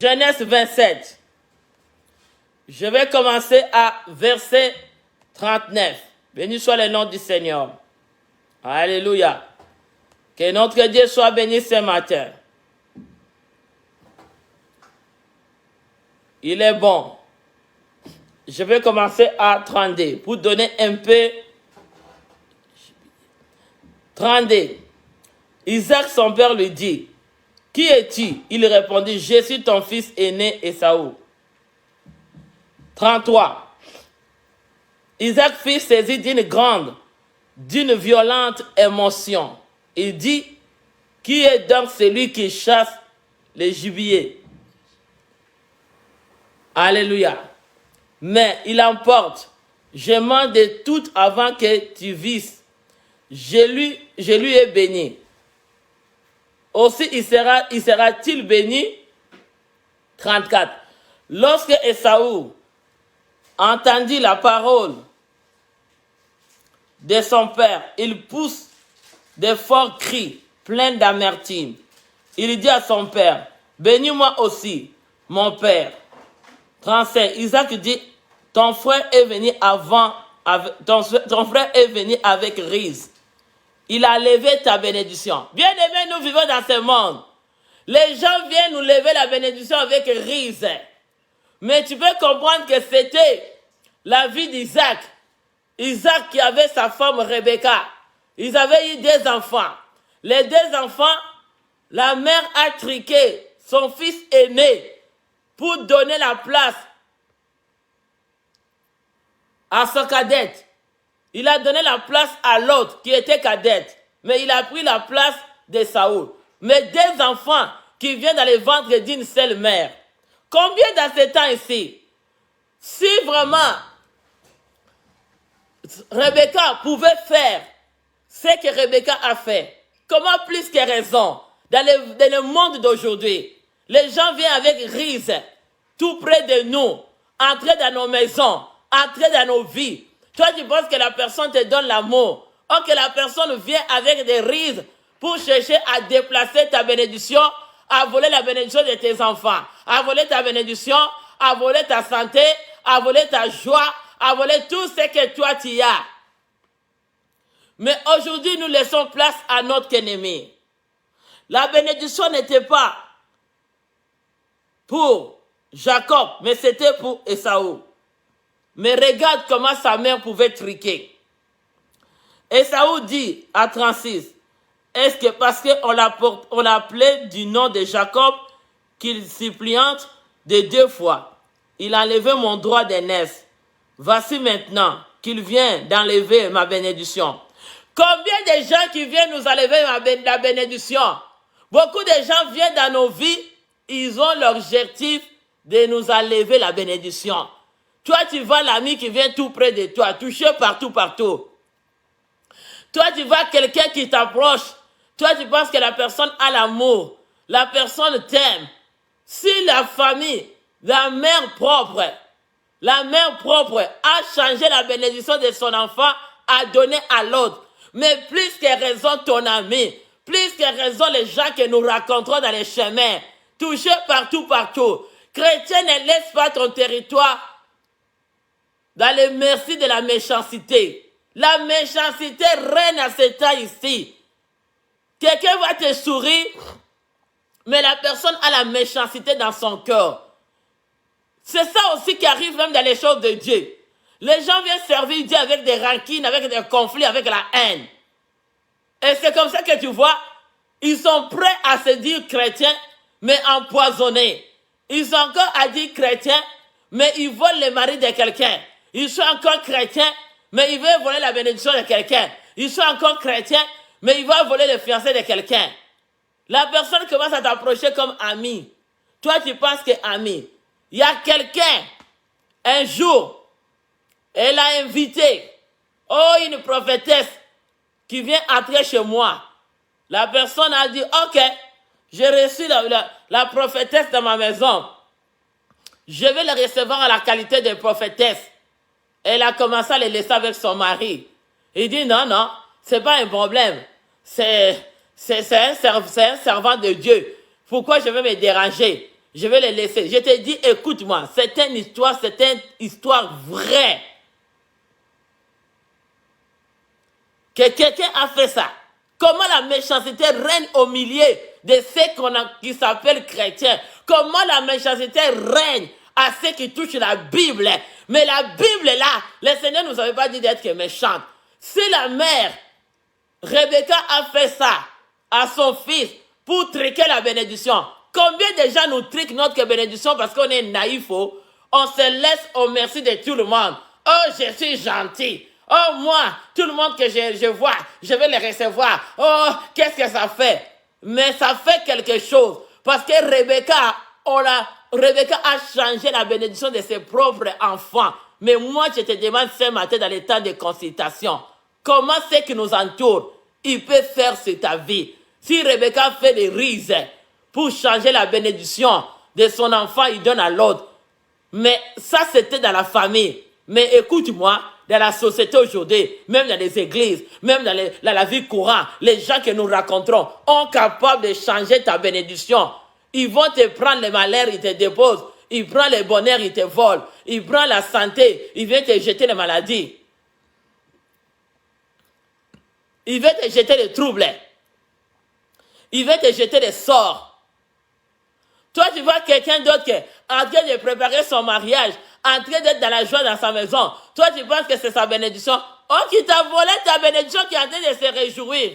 Genèse 27. Je vais commencer à verset 39. Béni soit le nom du Seigneur. Alléluia. Que notre Dieu soit béni ce matin. Il est bon. Je vais commencer à 32 pour donner un peu. 32. Isaac, son père, lui dit, « Qui es-tu » Il répondit, « Je suis ton fils aîné Ésaü. » 33. Isaac fut saisi d'une violente émotion. Il dit, « Qui est donc celui qui chasse les gibiers ?» Alléluia. Mais il emporte, je mange de tout avant que tu visses. Je lui ai béni. Aussi il sera-t-il béni? 34. Lorsque Ésaü entendit la parole de son père, il pousse de forts cris, pleins d'amertume. Il dit à son père, « Bénis-moi aussi, mon père. » 35. Isaac dit, « Ton frère est venu ton frère est venu avec Rise. Il a levé ta bénédiction. » Bien-aimés, nous vivons dans ce monde. Les gens viennent nous lever la bénédiction avec Rise. Mais tu peux comprendre que c'était la vie d'Isaac. Isaac qui avait sa femme Rebecca. Ils avaient eu 2 enfants. Les 2 enfants, la mère a triqué son fils aîné pour donner la place à sa cadette. Il a donné la place à l'autre qui était cadette. Mais il a pris la place de Saoul. Mais 2 enfants qui viennent dans le ventre d'une seule mère. Combien dans ce temps ici, si vraiment Rebecca pouvait faire ce que Rebecca a fait, comment plus que raison, dans le monde d'aujourd'hui, les gens viennent avec Rise, tout près de nous, entrer dans nos maisons, entrer dans nos vies. Toi, tu penses que la personne te donne l'amour, ou que la personne vient avec des rises pour chercher à déplacer ta bénédiction, à voler la bénédiction de tes enfants, à voler ta bénédiction, à voler ta santé, à voler ta joie, à voler tout ce que toi tu as. Mais aujourd'hui, nous laissons place à notre ennemi. La bénédiction n'était pas pour Jacob, mais c'était pour Ésaü. Mais regarde comment sa mère pouvait triquer. Ésaü dit à 36, est-ce que parce qu'on l'appelait du nom de Jacob qu'il suppliante de 2 fois, il a enlevé mon droit d'aînesse. Voici maintenant qu'il vient d'enlever ma bénédiction. Combien de gens qui viennent nous enlever la bénédiction? Beaucoup de gens viennent dans nos vies, ils ont l'objectif de nous enlever la bénédiction. Toi, tu vois l'ami qui vient tout près de toi, touché partout. Toi, tu vois quelqu'un qui t'approche. Toi, tu penses que la personne a l'amour. La personne t'aime. Si la famille, la mère propre a changé la bénédiction de son enfant, a donné à l'autre. Mais plus que raison ton ami, plus que raison les gens que nous rencontrons dans les chemins, touchés partout. Chrétien, ne laisse pas ton territoire dans les merci de la méchanceté. La méchanceté règne à ce temps ici. Quelqu'un va te sourire, mais la personne a la méchanceté dans son cœur. C'est ça aussi qui arrive même dans les choses de Dieu. Les gens viennent servir Dieu avec des rancines, avec des conflits, avec la haine. Et c'est comme ça que tu vois, ils sont prêts à se dire chrétiens, mais empoisonnés. Ils sont encore à dire chrétiens, mais ils volent le mari de quelqu'un. Ils sont encore chrétiens, mais ils veulent voler la bénédiction de quelqu'un. Ils sont encore chrétiens, mais ils veulent voler le fiancé de quelqu'un. La personne commence à t'approcher comme ami. Toi, tu penses que ami. Il y a quelqu'un, un jour, elle a invité, une prophétesse qui vient entrer chez moi. La personne a dit, ok, j'ai reçu la prophétesse dans ma maison. Je vais la recevoir à la qualité de prophétesse. Elle a commencé à le laisser avec son mari. Il dit, non, c'est pas un problème. C'est un servant de Dieu. Pourquoi je vais me déranger? Je vais les laisser. Je te dis, écoute-moi, c'est une histoire vraie. Que quelqu'un a fait ça. Comment la méchanceté règne au milieu de ceux qui s'appellent chrétiens. Comment la méchanceté règne à ceux qui touchent la Bible. Mais la Bible là, le Seigneur ne nous avait pas dit d'être méchante. Si la mère, Rebecca a fait ça à son fils pour triquer la bénédiction, combien de gens nous triquent notre bénédiction parce qu'on est naïf, on se laisse au merci de tout le monde. Oh, je suis gentil. Oh, moi, tout le monde que je vois, je vais les recevoir. Oh, qu'est-ce que ça fait? Mais ça fait quelque chose. Parce que Rebecca a changé la bénédiction de ses propres enfants. Mais moi, je te demande ce matin dans les temps de consultation, comment ceux qui nous entourent, ils peuvent faire sur ta vie? Si Rebecca fait des rises pour changer la bénédiction de son enfant, il donne à l'autre. Mais ça, c'était dans la famille. Mais écoute-moi, dans la société aujourd'hui, même dans les églises, même dans la vie courante, les gens que nous rencontrons sont capables de changer ta bénédiction. Ils vont te prendre le malheur, ils te déposent. Ils prennent le bonheur, ils te volent. Ils prennent la santé, ils viennent te jeter les maladies. Ils viennent te jeter les troubles. Ils viennent te jeter les sorts. Toi, tu vois quelqu'un d'autre qui est en train de préparer son mariage, en train d'être dans la joie dans sa maison. Toi, tu penses que c'est sa bénédiction. Oh, qui t'a volé ta bénédiction, qui est en train de se réjouir.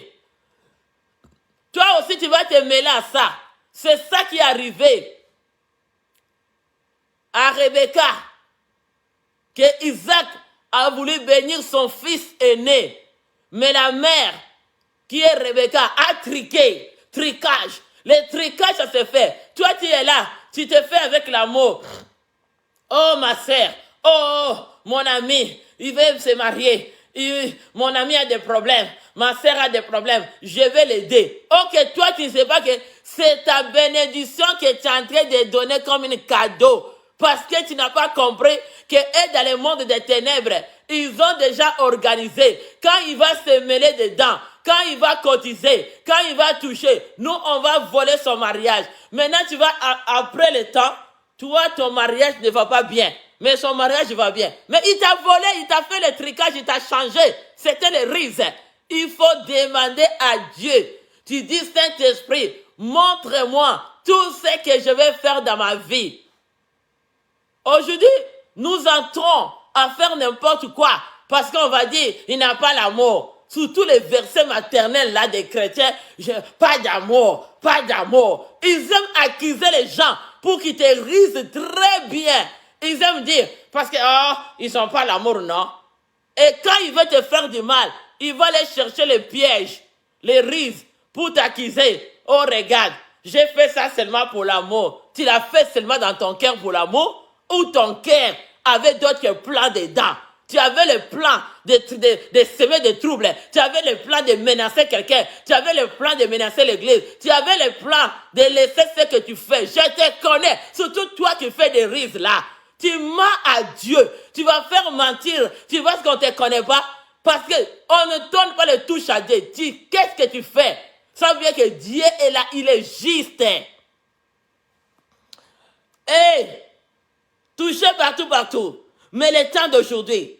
Toi aussi, tu vas te mêler à ça. C'est ça qui est arrivé à Rebecca. Que Isaac a voulu bénir son fils aîné. Mais la mère, qui est Rebecca, a triqué. Tricage. Le tricage, ça se fait. Toi, tu es là. Tu te fais avec l'amour. Oh, ma sœur. Oh, mon ami. Il veut se marier. Mon ami a des problèmes. Ma sœur a des problèmes. Je vais l'aider. Ok, toi, tu ne sais pas que c'est ta bénédiction que tu es en train de donner comme un cadeau. Parce que tu n'as pas compris que eux, dans le monde des ténèbres, ils ont déjà organisé. Quand il va se mêler dedans, quand il va cotiser, quand il va toucher, nous, on va voler son mariage. Maintenant, tu vas, après le temps, toi, ton mariage ne va pas bien. Mais son mariage va bien. Mais il t'a volé, il t'a fait le tricage, il t'a changé. C'était le risque. Il faut demander à Dieu. Tu dis, Saint-Esprit, montre-moi tout ce que je vais faire dans ma vie. Aujourd'hui, nous entrons à faire n'importe quoi parce qu'on va dire, il n'a pas l'amour. Sous tous les versets maternels là des chrétiens, pas d'amour, pas d'amour. Ils aiment accuser les gens pour qu'ils te risent très bien. Ils aiment dire, parce que, ils n'ont pas l'amour, non? Et quand ils veulent te faire du mal, ils vont aller chercher les pièges, les rises, pour t'accuser. Oh, regarde, j'ai fait ça seulement pour l'amour. Tu l'as fait seulement dans ton cœur pour l'amour? Ou ton cœur avait d'autres plans dedans? Tu avais le plan de semer des troubles. Tu avais le plan de menacer quelqu'un. Tu avais le plan de menacer l'église. Tu avais le plan de laisser ce que tu fais. Je te connais. Surtout toi qui fais des rises là. Tu mens à Dieu. Tu vas faire mentir. Tu vois ce qu'on ne te connaît pas? Parce qu'on ne donne pas le touche à Dieu. Qu'est-ce que tu fais? Ça veut dire que Dieu est là. Il est juste. Et touché partout. Mais le temps d'aujourd'hui,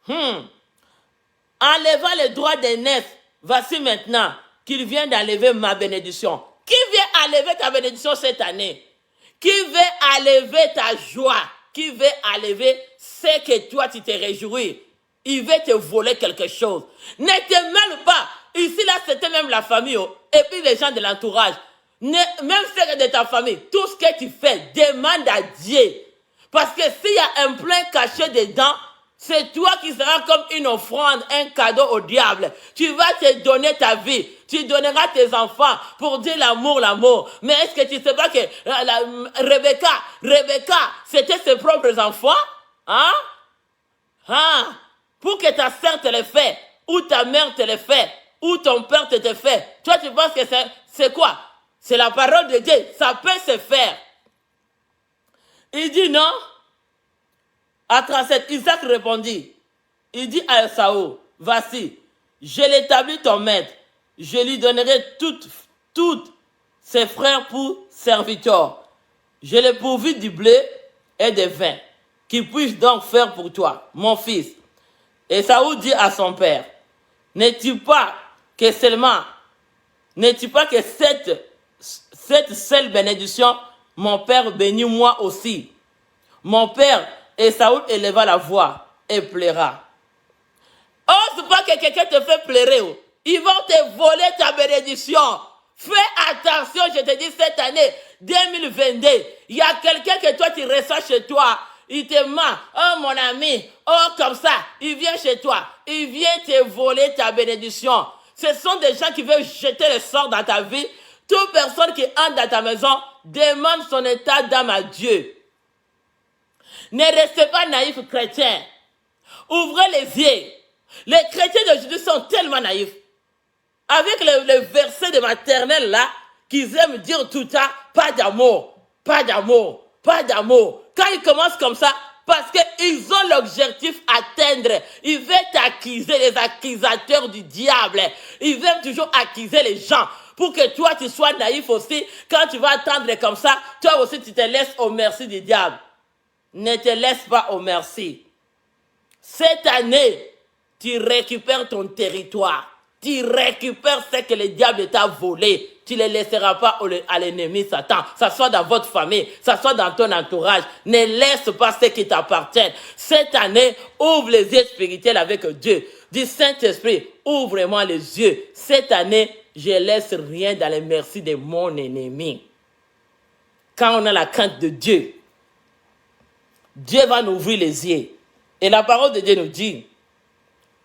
enlevant les droits d'aînesse, voici maintenant qu'il vient d'enlever ma bénédiction. Qui vient enlever ta bénédiction cette année? Qui veut enlever ta joie? Qui veut enlever ce que toi tu te réjouis? Il veut te voler quelque chose. Ne te mêle pas. Ici, là, c'était même la famille. Et puis les gens de l'entourage. Même ceux de ta famille. Tout ce que tu fais, demande à Dieu. Parce que s'il y a un plein caché dedans, c'est toi qui seras comme une offrande, un cadeau au diable. Tu vas te donner ta vie. Tu donneras tes enfants pour dire l'amour. Mais est-ce que tu ne sais pas que Rebecca, c'était ses propres enfants? Pour que ta sœur te les fait, ou ta mère te les fait, ou ton père te les fait. Toi, tu penses que c'est quoi? C'est la parole de Dieu. Ça peut se faire. Il dit non. À 37, Isaac répondit. Il dit à Esaü, voici, je l'établis ton maître. Je lui donnerai toutes ses frères pour serviteurs. Je l'ai pourvu du blé et des vins. Qu'il puisse donc faire pour toi, mon fils. Et Saoul dit à son père, n'es-tu pas que cette seule bénédiction, mon père bénit moi aussi. Mon père, et Saoul éleva la voix et pleura. Oh, c'est pas que quelqu'un te fait pleurer. Ils vont te voler ta bénédiction. Fais attention, je te dis cette année 2022, il y a quelqu'un que toi tu reçois chez toi. Il te ment. Oh mon ami, oh comme ça, il vient chez toi. Il vient te voler ta bénédiction. Ce sont des gens qui veulent jeter le sort dans ta vie. Toute personne qui entre dans ta maison demande son état d'âme à Dieu. Ne restez pas naïfs chrétiens. Ouvrez les yeux. Les chrétiens d'aujourd'hui sont tellement naïfs. Avec le verset de maternelle là, qu'ils aiment dire tout le temps, pas d'amour, pas d'amour, pas d'amour. Quand ils commencent comme ça, parce qu'ils ont l'objectif à atteindre. Ils veulent t'accuser, les accusateurs du diable. Ils veulent toujours accuser les gens. Pour que toi, tu sois naïf aussi. Quand tu vas attendre comme ça, toi aussi, tu te laisses au merci du diable. Ne te laisse pas au merci. Cette année, tu récupères ton territoire. Tu récupères ce que le diable t'a volé. Tu ne le laisseras pas à l'ennemi Satan. Ça soit dans votre famille, ça soit dans ton entourage. Ne laisse pas ce qui t'appartient. Cette année, ouvre les yeux spirituels avec Dieu. Dis Saint-Esprit, ouvre-moi les yeux. Cette année, je ne laisse rien dans les merci de mon ennemi. Quand on a la crainte de Dieu, Dieu va nous ouvrir les yeux. Et la parole de Dieu nous dit,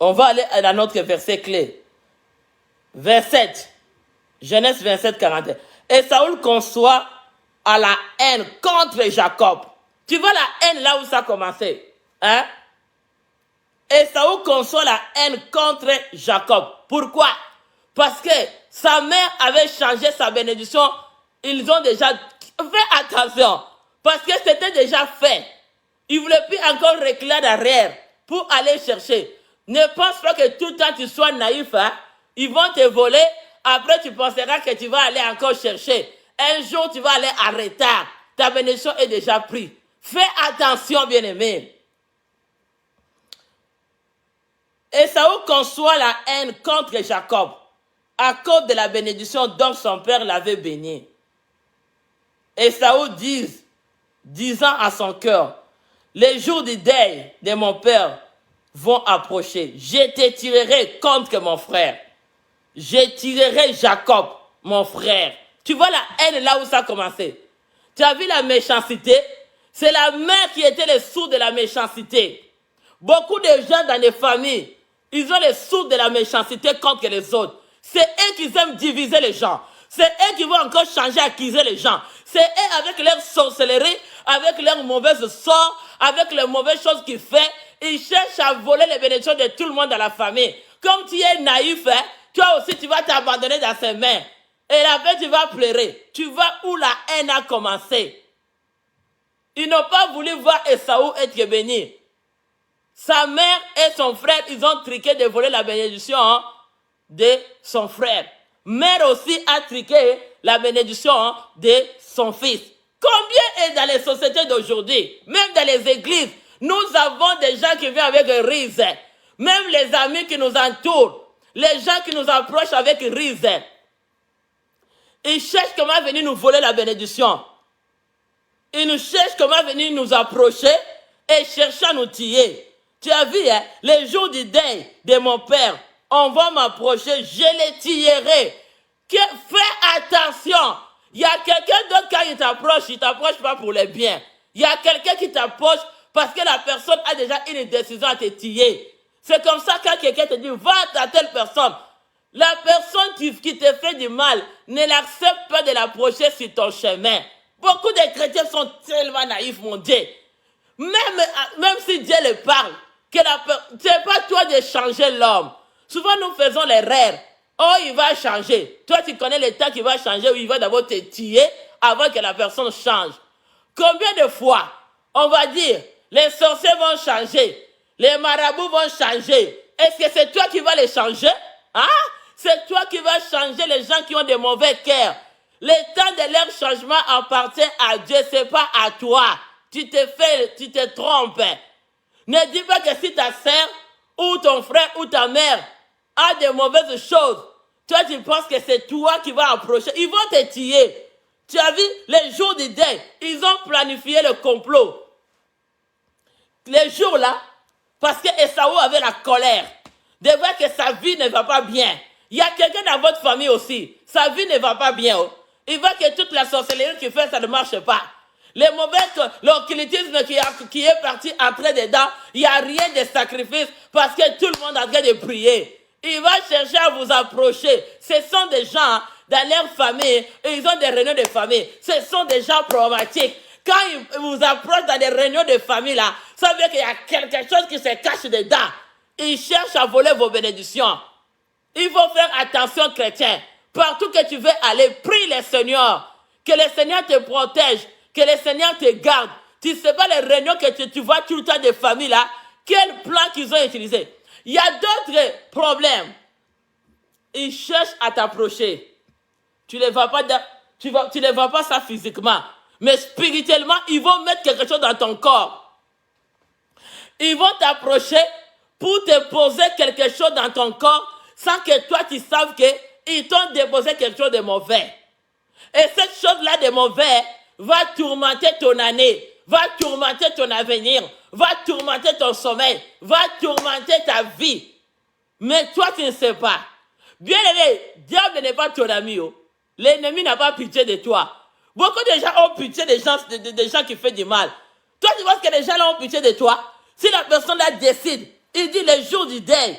on va aller à notre verset clé. Verset, Genèse 27, 41. Et Saoul conçoit à la haine contre Jacob. Tu vois la haine là où ça a commencé. Hein? Et Saoul conçoit la haine contre Jacob. Pourquoi? Parce que sa mère avait changé sa bénédiction. Ils ont déjà fait attention. Parce que c'était déjà fait. Ils ne voulaient plus encore reculer derrière pour aller chercher. Ne pense pas que tout le temps tu sois naïf. Hein? Ils vont te voler. Après, tu penseras que tu vas aller encore chercher. Un jour, tu vas aller en retard. Ta bénédiction est déjà prise. Fais attention, bien-aimé. Et Saoul conçoit la haine contre Jacob à cause de la bénédiction dont son père l'avait béni. Et Saoul disant à son cœur, les jours du deuil de mon père vont approcher. Je te tirerai contre mon frère. Je tirerai Jacob, mon frère. Tu vois la haine là où ça a commencé. Tu as vu la méchanceté? C'est la mère qui était le sourd de la méchanceté. Beaucoup de gens dans les familles, ils ont les sourds de la méchanceté contre les autres. C'est eux qui aiment diviser les gens. C'est eux qui vont encore changer, accuser les gens. C'est eux avec leur sorcellerie, avec leur mauvaise sort, avec les mauvaises choses qu'ils font. Ils cherchent à voler les bénédictions de tout le monde dans la famille. Comme tu es naïf, hein, toi aussi tu vas t'abandonner dans ses mains. Et après tu vas pleurer. Tu vas où la haine a commencé. Ils n'ont pas voulu voir Esaü être béni. Sa mère et son frère, ils ont triqué de voler la bénédiction de son frère. Mère aussi a triqué la bénédiction de son fils. Combien est dans les sociétés d'aujourd'hui, même dans les églises, nous avons des gens qui viennent avec rise. Même les amis qui nous entourent, les gens qui nous approchent avec rise. Ils cherchent comment venir nous voler la bénédiction. Ils nous cherchent comment venir nous approcher et chercher à nous tuer. Tu as vu, hein, les jours du deuil de mon père, on va m'approcher, je les tuerai. Fais attention. Il y a quelqu'un d'autre quand il t'approche pas pour le bien. Il y a quelqu'un qui t'approche parce que la personne a déjà une décision à te tuer. C'est comme ça quand quelqu'un te dit, va à telle personne. La personne qui te fait du mal, ne l'accepte pas de l'approcher sur ton chemin. Beaucoup de chrétiens sont tellement naïfs, mon Dieu. Même si Dieu le parle, c'est pas toi de changer l'homme. Souvent, nous faisons l'erreur. Oh, il va changer. Toi, tu connais le temps qu'il va changer ou il va d'abord te tuer avant que la personne change. Combien de fois, on va dire, les sorciers vont changer, les marabouts vont changer. Est-ce que c'est toi qui vas les changer? Hein? C'est toi qui vas changer les gens qui ont des mauvais cœurs. Le temps de leur changement appartient à Dieu, ce n'est pas à toi. Tu te trompes. Ne dis pas que si ta sœur ou ton frère ou ta mère a de mauvaises choses, toi tu penses que c'est toi qui vas approcher. Ils vont te tuer. Tu as vu, les jours du deuil, ils ont planifié le complot. Les jours là, parce que Esaü avait la colère, de voir que sa vie ne va pas bien. Il y a quelqu'un dans votre famille aussi, sa vie ne va pas bien. Oh. Il voit que toute la sorcellerie qu'il fait, ça ne marche pas. Les mauvais, l'occultisme qui est parti entrer dedans, il n'y a rien de sacrifice parce que tout le monde est en train de prier. Il va chercher à vous approcher. Ce sont des gens dans leur famille, ils ont des réunions de famille. Ce sont des gens problématiques. Quand ils vous approchent dans des réunions de famille, là, ça veut dire qu'il y a quelque chose qui se cache dedans. Ils cherchent à voler vos bénédictions. Il faut faire attention, chrétien. Partout que tu veux aller, prie le Seigneur. Que le Seigneur te protège. Que le Seigneur te garde. Tu ne sais pas les réunions que tu vois tout le temps des familles là. Quel plan qu'ils ont utilisé. Il y a d'autres problèmes. Ils cherchent à t'approcher. Tu ne les vois pas ça physiquement. Mais spirituellement, ils vont mettre quelque chose dans ton corps. Ils vont t'approcher pour te poser quelque chose dans ton corps sans que toi tu saches qu'ils t'ont déposé quelque chose de mauvais. Et cette chose-là de mauvais va tourmenter ton année, va tourmenter ton avenir, va tourmenter ton sommeil, va tourmenter ta vie. Mais toi, tu ne sais pas. Bien aimé, diable n'est pas ton ami. Oh. L'ennemi n'a pas pitié de toi. Beaucoup de gens ont pitié des gens qui font du mal. Toi, tu vois que les gens là ont pitié de toi. Si la personne là décide, il dit le jour du deuil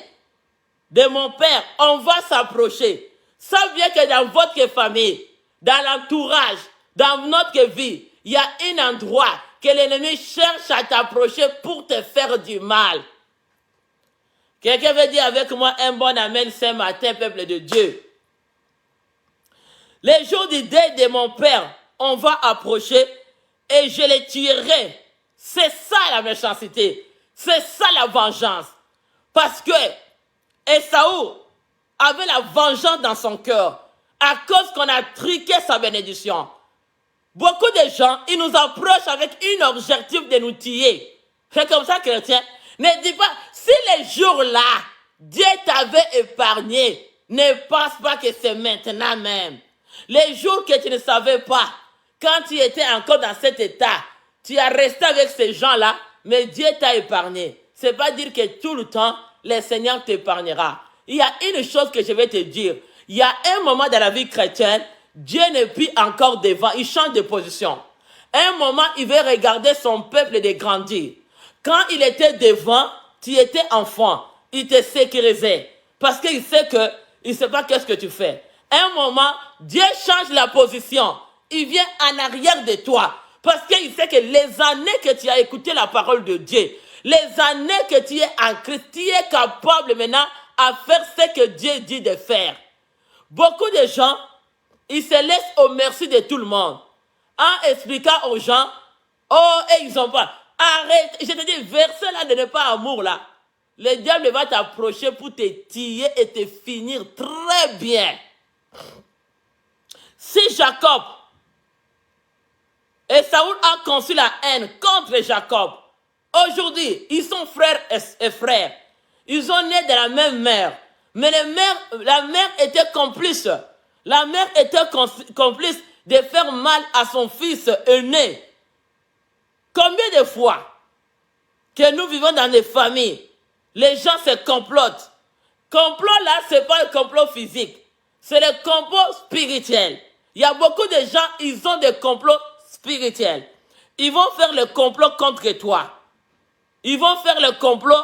de mon père, on va s'approcher. Ça vient que dans votre famille, dans l'entourage, dans notre vie, il y a un endroit que l'ennemi cherche à t'approcher pour te faire du mal. Quelqu'un veut dire avec moi un bon amen ce matin, peuple de Dieu. Les jours du deuil de mon père, on va approcher et je les tuerai. C'est ça la méchanceté. C'est ça la vengeance. Parce que Esaü avait la vengeance dans son cœur à cause qu'on a truqué sa bénédiction. Beaucoup de gens, ils nous approchent avec un objectif de nous tuer. C'est comme ça, chrétien. Ne dis pas, si les jours-là, Dieu t'avait épargné, ne pense pas que c'est maintenant même. Les jours que tu ne savais pas, quand tu étais encore dans cet état, tu as resté avec ces gens-là, mais Dieu t'a épargné. Ce n'est pas dire que tout le temps, le Seigneur t'épargnera. Il y a une chose que je vais te dire. Il y a un moment dans la vie chrétienne, Dieu n'est plus encore devant, il change de position. Un moment, il veut regarder son peuple de grandir. Quand il était devant, tu étais enfant, il te sécurisait. Parce qu'il sait il ne sait pas qu'est-ce que tu fais. Un moment, Dieu change la position. Il vient en arrière de toi. Parce qu'il sait que les années que tu as écouté la parole de Dieu, les années que tu es en Christ, tu es capable maintenant à faire ce que Dieu dit de faire. Beaucoup de gens, ils se laissent au merci de tout le monde. En expliquant aux gens, oh, et ils n'ont pas. Arrête, je te dis, verset là de ne pas amour là. Le diable va t'approcher pour te tirer et te finir très bien. Si Jacob et Saoul a conçu la haine contre Jacob, aujourd'hui, ils sont frères et frères. Ils ont né de la même mère. Mais la mère était complice. La mère était complice de faire mal à son fils aîné. Combien de fois que nous vivons dans des familles, les gens se complotent. Complot là, ce n'est pas le complot physique. C'est le complot spirituel. Il y a beaucoup de gens, ils ont des complots spirituels. Ils vont faire le complot contre toi. Ils vont faire le complot,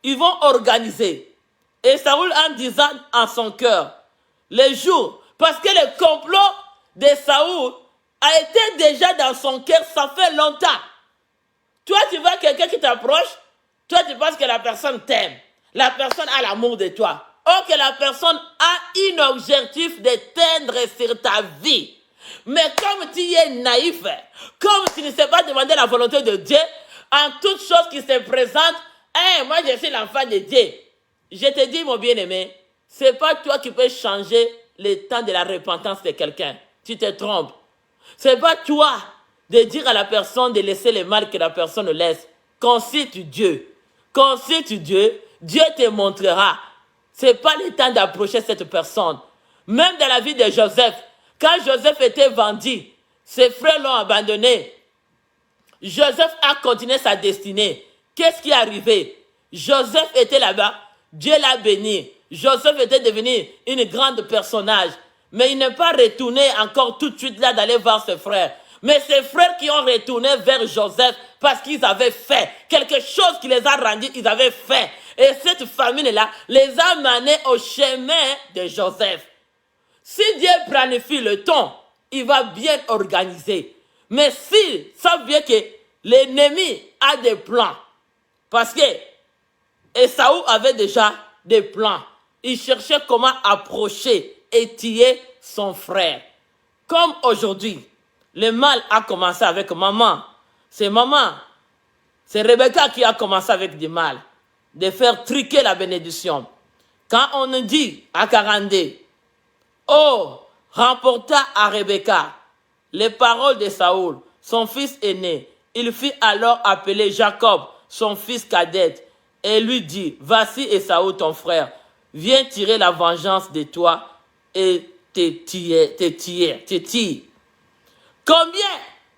ils vont organiser. Et Saoul en disant en son cœur, les jours, parce que le complot de Saoul a été déjà dans son cœur, ça fait longtemps. Toi, tu vois quelqu'un qui t'approche, toi, tu penses que la personne t'aime. La personne a l'amour de toi. Or que la personne a un objectif de teindre sur ta vie. Mais comme tu es naïf, comme tu ne sais pas demander la volonté de Dieu, en toute chose qui se présente, moi je suis l'enfant de Dieu. Je te dis, mon bien-aimé, ce n'est pas toi qui peux changer le temps de la repentance de quelqu'un. tu te trompes. Ce n'est pas toi de dire à la personne de laisser le mal que la personne laisse. Consulte Dieu. Consulte Dieu. Dieu te montrera. Ce n'est pas le temps d'approcher cette personne. Même dans la vie de Joseph, quand Joseph était vendu, ses frères l'ont abandonné. Joseph a continué sa destinée. Qu'est-ce qui est arrivé? Joseph était là-bas. Dieu l'a béni. Joseph était devenu une grande personnage. Mais il n'est pas retourné encore tout de suite là d'aller voir ses frères. Mais ses frères qui ont retourné vers Joseph parce qu'ils avaient fait quelque chose qui les a rendus, ils avaient fait. Et cette famille-là les a menés au chemin de Joseph. Si Dieu planifie le temps, il va bien organiser. Mais s'il savent bien que l'ennemi a des plans, parce que Esaü avait déjà des plans, il cherchait comment approcher et tuer son frère. Comme aujourd'hui, le mal a commencé avec maman. C'est Rebecca qui a commencé avec du mal, de faire truquer la bénédiction. Quand on dit à 42, oh, remporta à Rebecca les paroles de Saoul, son fils aîné. Il fit alors appeler Jacob, son fils cadet, et lui dit, voici Esaü ton frère, viens tirer la vengeance de toi et te tire. Combien?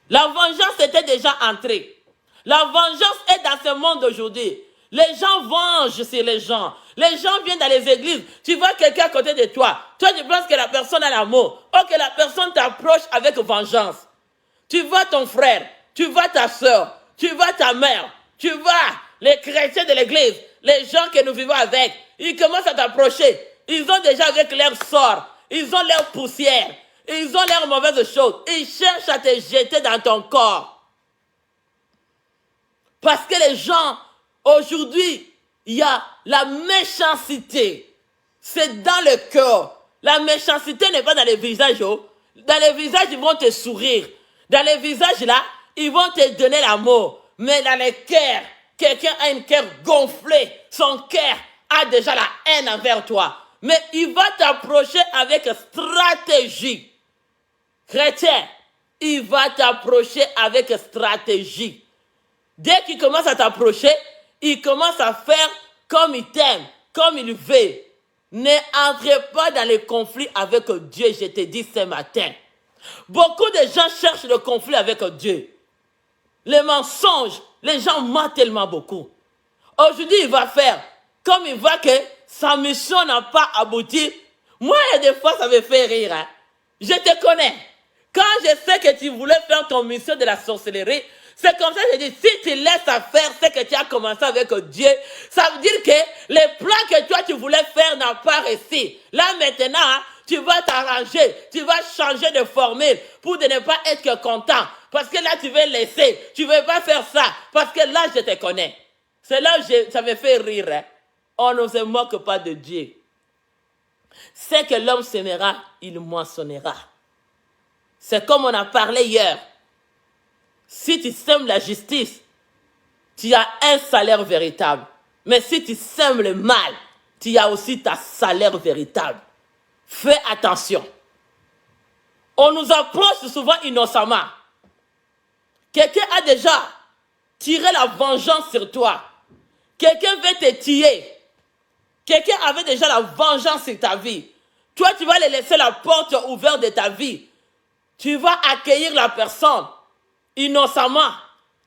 La vengeance était déjà entrée. La vengeance est dans ce monde aujourd'hui. Les gens vengent sur les gens. Les gens viennent dans les églises. Tu vois quelqu'un à côté de toi. Toi, tu penses que la personne a l'amour. Ou que la personne t'approche avec vengeance. Tu vois ton frère. Tu vois ta soeur. Tu vois ta mère. Tu vois les chrétiens de l'église. Les gens que nous vivons avec. Ils commencent à t'approcher. Ils ont déjà avec leur sort. Ils ont leur poussière. Ils ont leurs mauvaises choses. Ils cherchent à te jeter dans ton corps. Parce que les gens, aujourd'hui, il y a la méchanceté. C'est dans le cœur. La méchanceté n'est pas dans les visages. Oh. Dans les visages, ils vont te sourire. Dans les visages, là, ils vont te donner l'amour. Mais dans les cœurs, quelqu'un a un cœur gonflé. Son cœur a déjà la haine envers toi. Mais il va t'approcher avec stratégie. Chrétien, il va t'approcher avec stratégie. Dès qu'il commence à t'approcher, il commence à faire comme il t'aime, comme il veut. N'entrez pas dans les conflits avec Dieu, je te dis ce matin. Beaucoup de gens cherchent le conflit avec Dieu. Les mensonges, les gens mentent tellement beaucoup. Aujourd'hui, il va faire comme il voit que sa mission n'a pas abouti. Moi, il y a des fois, ça me fait rire. Hein. Je te connais. Quand je sais que tu voulais faire ton mission de la sorcellerie, c'est comme ça que je dis, si tu laisses faire ce que tu as commencé avec Dieu, ça veut dire que les plans que toi tu voulais faire n'ont pas réussi. Là maintenant, tu vas t'arranger, tu vas changer de formule pour ne pas être content. Parce que là tu veux laisser, tu ne veux pas faire ça, parce que là je te connais. C'est là où ça me fait rire. Hein. On ne se moque pas de Dieu. C'est que l'homme sèmera, il moissonnera. C'est comme on a parlé hier. Si tu sèmes la justice, tu as un salaire véritable. Mais si tu sèmes le mal, tu as aussi ta salaire véritable. Fais attention. On nous approche souvent innocemment. Quelqu'un a déjà tiré la vengeance sur toi. Quelqu'un veut te tuer. Quelqu'un avait déjà la vengeance sur ta vie. Toi, tu vas lui laisser la porte ouverte de ta vie. Tu vas accueillir la personne innocemment.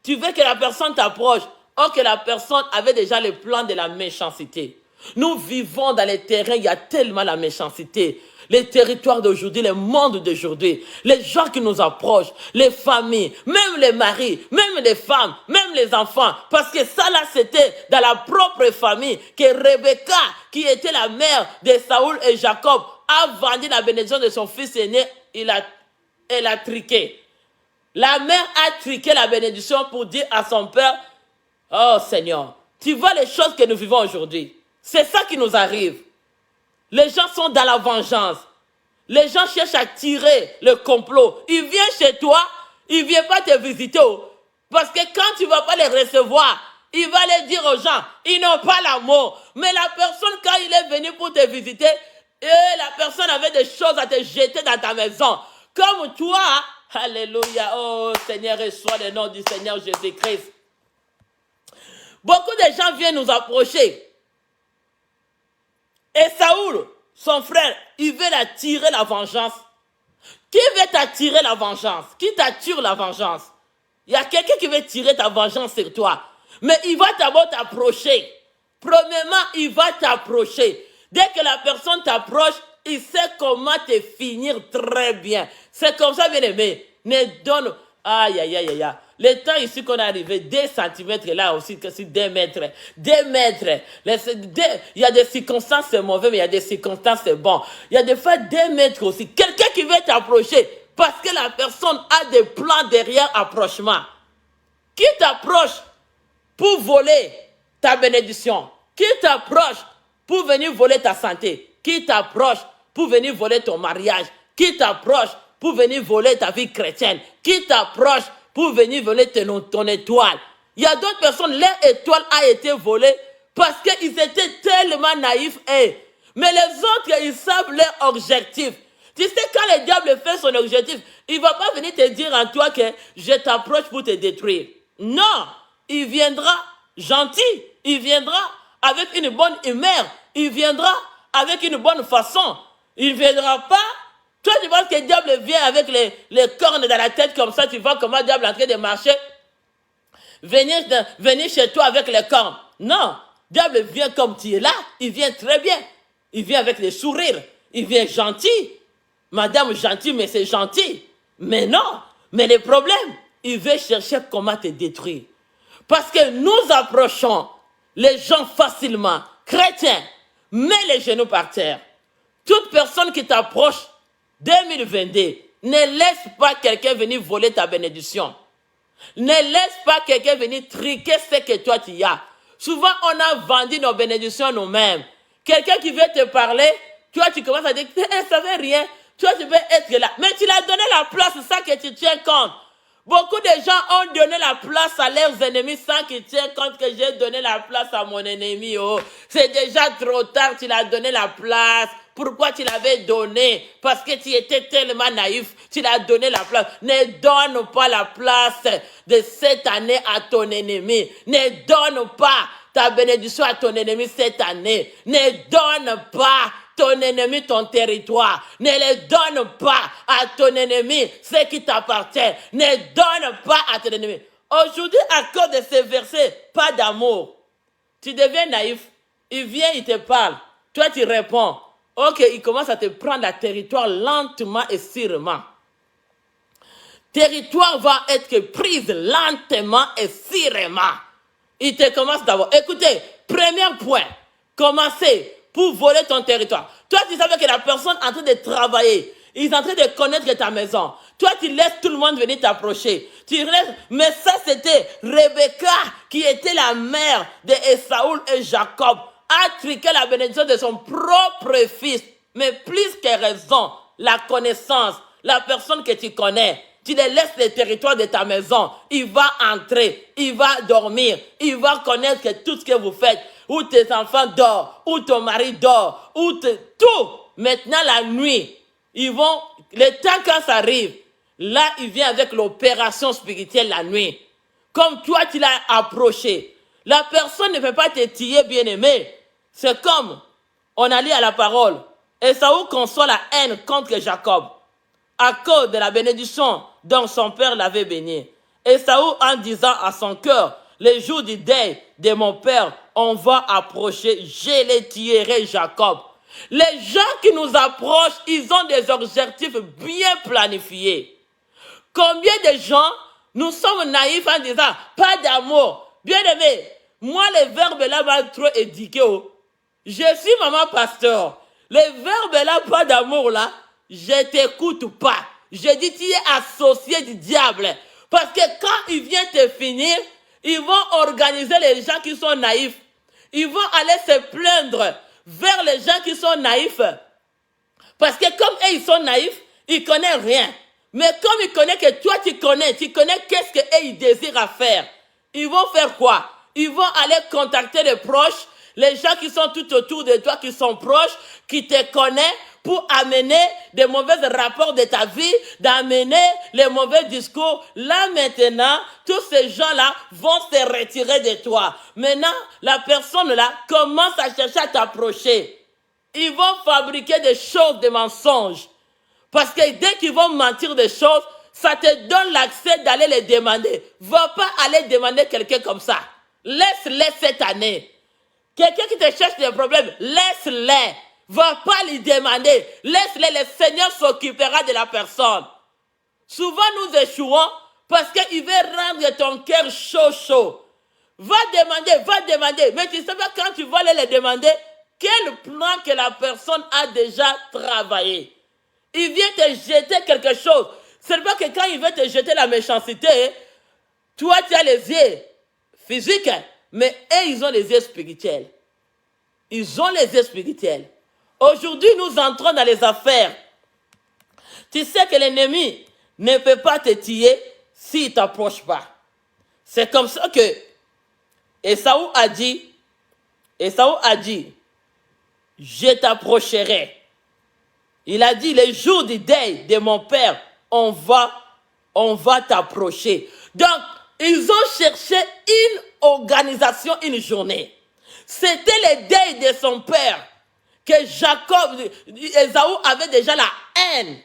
Tu veux que la personne t'approche. Or que la personne avait déjà le plan de la méchanceté. Nous vivons dans les terrains, il y a tellement la méchanceté. Les territoires d'aujourd'hui, le monde d'aujourd'hui, les gens qui nous approchent, les familles, même les maris, même les femmes, même les enfants. Parce que ça là, c'était dans la propre famille que Rebecca, qui était la mère de Saoul et Jacob, a vendu la bénédiction de son fils aîné. Elle a triqué. La mère a triqué la bénédiction pour dire à son père, oh Seigneur, tu vois les choses que nous vivons aujourd'hui. C'est ça qui nous arrive. Les gens sont dans la vengeance. Les gens cherchent à tirer le complot. Ils viennent chez toi, ils ne viennent pas te visiter. Parce que quand tu ne vas pas les recevoir, il va les dire aux gens, ils n'ont pas l'amour. Mais la personne, quand il est venu pour te visiter, la personne avait des choses à te jeter dans ta maison. comme toi. Alléluia. Oh Seigneur, reçois le nom du Seigneur Jésus-Christ. Beaucoup de gens viennent nous approcher. Et Saoul, son frère, il veut attirer la vengeance. Qui veut t'attirer la vengeance? Qui t'attire la vengeance? Il y a quelqu'un qui veut tirer ta vengeance sur toi. Mais il va d'abord t'approcher. Premièrement, il va t'approcher. Dès que la personne t'approche, il sait comment te finir très bien. C'est comme ça, bien aimé. Ne donne... Aïe, aïe, aïe, aïe. Le temps ici qu'on est arrivé, 2 centimètres là aussi, que c'est 2 mètres. 2 mètres. Il y a des circonstances c'est mauvais, mais il y a des circonstances c'est bon. Il y a des fois 2 mètres aussi. Quelqu'un qui veut t'approcher parce que la personne a des plans derrière approchement. Qui t'approche pour voler ta bénédiction? Qui t'approche pour venir voler ta santé? Qui t'approche pour venir voler ton mariage? Qui t'approche pour venir voler ta vie chrétienne? Qui t'approche pour venir voler ton étoile? Il y a d'autres personnes, leur étoile a été volée parce qu'ils étaient tellement naïfs. Mais les autres, ils savent leur objectif. Tu sais, quand le diable fait son objectif, il ne va pas venir te dire en toi que je t'approche pour te détruire. Non, il viendra gentil, il viendra avec une bonne humeur, il viendra avec une bonne façon. Il ne viendra pas. Toi, tu penses que le diable vient avec les cornes dans la tête comme ça, tu vois comment le diable est en train de marcher? Venir chez toi avec les cornes. Non, le diable vient comme tu es là, il vient très bien. Il vient avec les sourires, il vient gentil. Madame gentil, mais c'est gentil. Mais non, mais le problème, il veut chercher comment te détruire. Parce que nous approchons les gens facilement. Chrétiens, mets les genoux par terre. Toute personne qui t'approche, 2022, ne laisse pas quelqu'un venir voler ta bénédiction. Ne laisse pas quelqu'un venir triquer ce que toi tu as. Souvent, on a vendu nos bénédictions nous-mêmes. Quelqu'un qui veut te parler, toi tu commences à dire, ça ne veut rien. Toi tu veux être là. Mais tu l'as donné la place, c'est ça que tu tiens compte. Beaucoup de gens ont donné la place à leurs ennemis sans qu'ils tiennent compte que j'ai donné la place à mon ennemi. Oh, c'est déjà trop tard, tu l'as donné la place. Pourquoi tu l'avais donné? Parce que tu étais tellement naïf, tu l'as donné la place. Ne donne pas la place de cette année à ton ennemi. Ne donne pas ta bénédiction à ton ennemi cette année. Ne donne pas ton ennemi ton territoire. Ne le donne pas à ton ennemi ce qui t'appartient. Ne donne pas à ton ennemi. Aujourd'hui, à cause de ces versets, pas d'amour. Tu deviens naïf. Il vient, il te parle. Toi, tu réponds. Ok, il commence à te prendre la territoire lentement et sûrement. Territoire va être prise lentement et sûrement. Il te commence d'abord. Écoutez, premier point. Commencez pour voler ton territoire. Toi, tu savais que la personne est en train de travailler. Ils sont en train de connaître ta maison. Toi, tu laisses tout le monde venir t'approcher. Mais ça, c'était Rebecca qui était la mère de Esaoul et Jacob. A triqué la bénédiction de son propre fils. Mais plus que raison, la connaissance, la personne que tu connais, tu les laisses le territoire de ta maison. Il va entrer, il va dormir, il va connaître que tout ce que vous faites, où tes enfants dorment, où ton mari dort, tout. Maintenant, la nuit, le temps quand ça arrive, là, il vient avec l'opération spirituelle la nuit. Comme toi, tu l'as approché. La personne ne peut pas te tirer, bien-aimé. C'est comme, on a lu à la parole, Esaü conçoit la haine contre Jacob, à cause de la bénédiction dont son père l'avait béni. Esaü en disant à son cœur, les jours du deuil de mon père, on va approcher, je les tuerai Jacob. Les gens qui nous approchent, ils ont des objectifs bien planifiés. Combien de gens, nous sommes naïfs en disant, pas d'amour. Bien aimé, moi le verbe là m'a trop éduqué. Je suis maman pasteur. Le verbe là, pas d'amour là, je t'écoute pas. Je dis, tu es associé du diable. Parce que quand il vient te finir, ils vont organiser les gens qui sont naïfs. Ils vont aller se plaindre vers les gens qui sont naïfs. Parce que comme eux, ils sont naïfs, ils connaissent rien. Mais comme ils connaissent que toi, tu connais qu'est-ce qu'eux, ils désirent faire. Ils vont faire quoi? Ils vont aller contacter les proches, les gens qui sont tout autour de toi, qui sont proches, qui te connaissent, pour amener des mauvais rapports de ta vie, d'amener les mauvais discours. Là maintenant, tous ces gens-là vont se retirer de toi. Maintenant, la personne là commence à chercher à t'approcher. Ils vont fabriquer des choses, des mensonges. Parce que dès qu'ils vont mentir des choses, ça te donne l'accès d'aller les demander. Va pas aller demander quelqu'un comme ça. Laisse-les cette année. Quelqu'un qui te cherche des problèmes, laisse-les. Va pas lui demander. Laisse-les, le Seigneur s'occupera de la personne. Souvent nous échouons parce qu'il veut rendre ton cœur chaud. Va demander. Mais tu sais pas quand tu vas aller les demander, quel plan que la personne a déjà travaillé. Il vient te jeter quelque chose. C'est pas que quand il veut te jeter la méchanceté, toi tu as les yeux physiques, mais eux ils ont les yeux spirituels. Ils ont les yeux spirituels. Aujourd'hui nous entrons dans les affaires. Tu sais que l'ennemi ne peut pas te tuer s'il ne t'approche pas. C'est comme ça que Ésaü a dit, je t'approcherai. Il a dit, les jours du deuil de mon père, on va t'approcher. Donc, ils ont cherché une organisation, une journée. C'était le deuil de son père, que Ésaü avait déjà la haine.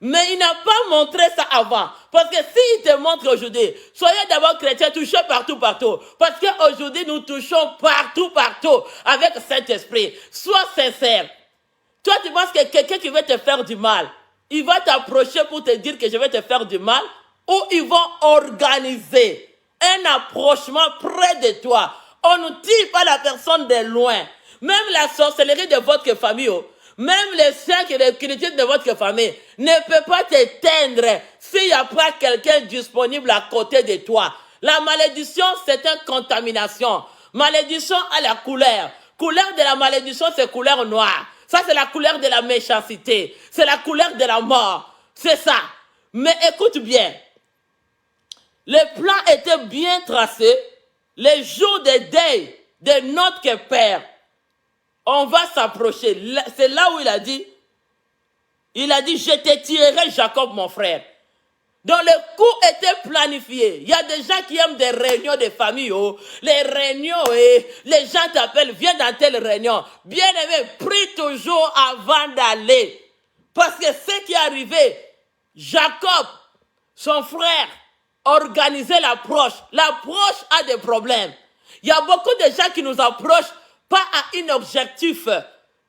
Mais il n'a pas montré ça avant. Parce que s'il te montre aujourd'hui, soyez d'abord chrétien, touchez partout. Parce qu'aujourd'hui, nous touchons partout, avec cet esprit. Sois sincère. Toi, tu penses que quelqu'un qui veut te faire du mal, il va t'approcher pour te dire que je vais te faire du mal, ou ils vont organiser un approchement près de toi. On ne tire pas la personne de loin. Même la sorcellerie de votre famille, même les saints et les critiques de votre famille ne peut pas t'éteindre s'il n'y a pas quelqu'un disponible à côté de toi. La malédiction, c'est une contamination. Malédiction à la couleur. Couleur de la malédiction, c'est couleur noire. Ça, c'est la couleur de la méchanceté. C'est la couleur de la mort. C'est ça. Mais écoute bien. Le plan était bien tracé. Les jours de deuil de notre Père, on va s'approcher. C'est là où il a dit, je te tirerai Jacob, mon frère. Donc le coup était planifié. Il y a des gens qui aiment des réunions de famille. Les réunions, les gens t'appellent, viens dans telle réunion. Bien-aimé, prie toujours avant d'aller. Parce que ce qui est arrivé, Jacob, son frère, organisait l'approche. L'approche a des problèmes. Il y a beaucoup de gens qui nous approchent pas à un objectif,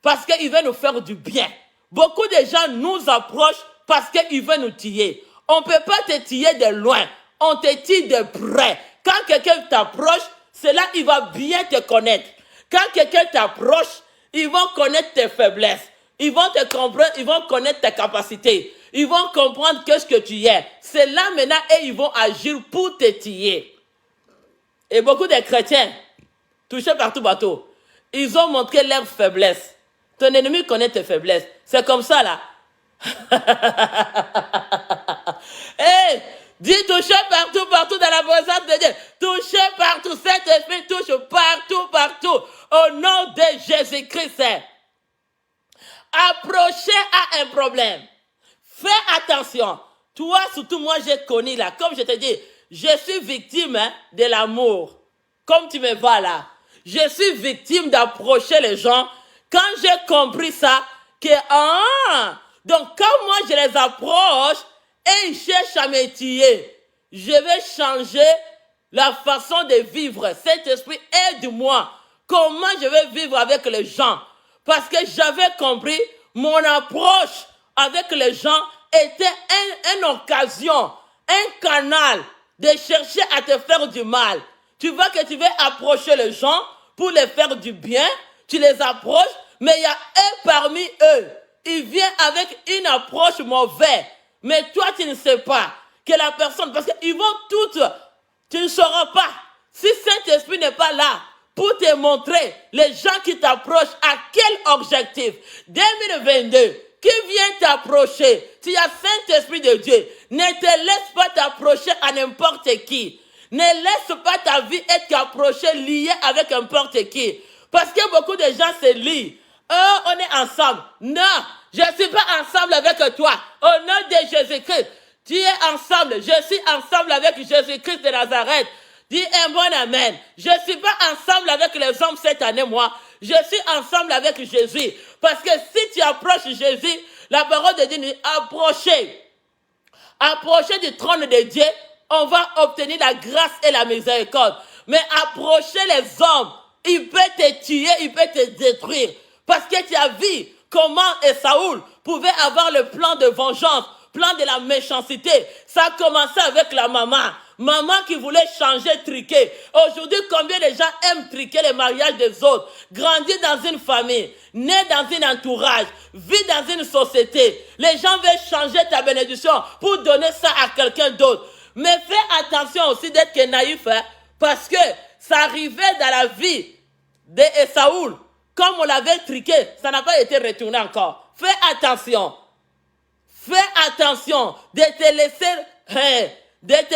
parce qu'ils veulent nous faire du bien. Beaucoup de gens nous approchent parce qu'ils veulent nous tuer. On ne peut pas te tuer de loin, on te tue de près. Quand quelqu'un t'approche, c'est là qu'il va bien te connaître. Quand quelqu'un t'approche, ils vont connaître tes faiblesses. Ils vont te comprendre, ils vont connaître tes capacités. Ils vont comprendre qu'est-ce que tu es. C'est là maintenant et ils vont agir pour te tuer. Et beaucoup de chrétiens, touchés partout, ils ont montré leur faiblesse. Ton ennemi connaît tes faiblesses. C'est comme ça là. Hey, dis toucher partout dans la présence de Dieu. Toucher partout, cet esprit touche partout. Au nom de Jésus-Christ. Approcher à un problème. Fais attention. Toi, surtout moi, j'ai connu là. Comme je te dis, je suis victime de l'amour. Comme tu me vois là. Je suis victime d'approcher les gens. Quand j'ai compris ça, donc quand moi je les approche et ils cherchent à me tuer, je vais changer la façon de vivre. Cet esprit, aide-moi. Comment je vais vivre avec les gens? Parce que j'avais compris, mon approche avec les gens était une occasion, un canal de chercher à te faire du mal. Tu vois que tu veux approcher les gens pour les faire du bien, tu les approches, mais il y a un parmi eux, il vient avec une approche mauvaise. Mais toi, tu ne sais pas que la personne, parce qu'ils vont toutes, tu ne sauras pas. Si Saint-Esprit n'est pas là pour te montrer les gens qui t'approchent, à quel objectif? 2022, qui vient t'approcher? Tu as Saint-Esprit de Dieu. Ne te laisse pas t'approcher à n'importe qui. Ne laisse pas ta vie être approchée, liée avec n'importe qui. Parce que beaucoup de gens se lient. On est ensemble. Non, Je ne suis pas ensemble avec toi. Au nom de Jésus-Christ, tu es ensemble. Je suis ensemble avec Jésus-Christ de Nazareth. Dis un bon amen. Je ne suis pas ensemble avec les hommes cette année, moi. Je suis ensemble avec Jésus. Parce que si tu approches Jésus, la parole de Dieu dit approcher du trône de Dieu, on va obtenir la grâce et la miséricorde. Mais approcher les hommes, il peut te tuer, il peut te détruire. Parce que tu as vu comment Saoul pouvait avoir le plan de vengeance, plan de la méchanceté. Ça a commencé avec la maman. Maman qui voulait changer, triquer. Aujourd'hui, combien de gens aiment triquer les mariages des autres? Grandir dans une famille, né dans un entourage, vivre dans une société. Les gens veulent changer ta bénédiction pour donner ça à quelqu'un d'autre. Mais fais attention aussi d'être naïf, hein, parce que ça arrivait dans la vie de Saoul. Comme on l'avait triqué, ça n'a pas été retourné encore. Fais attention. Fais attention de te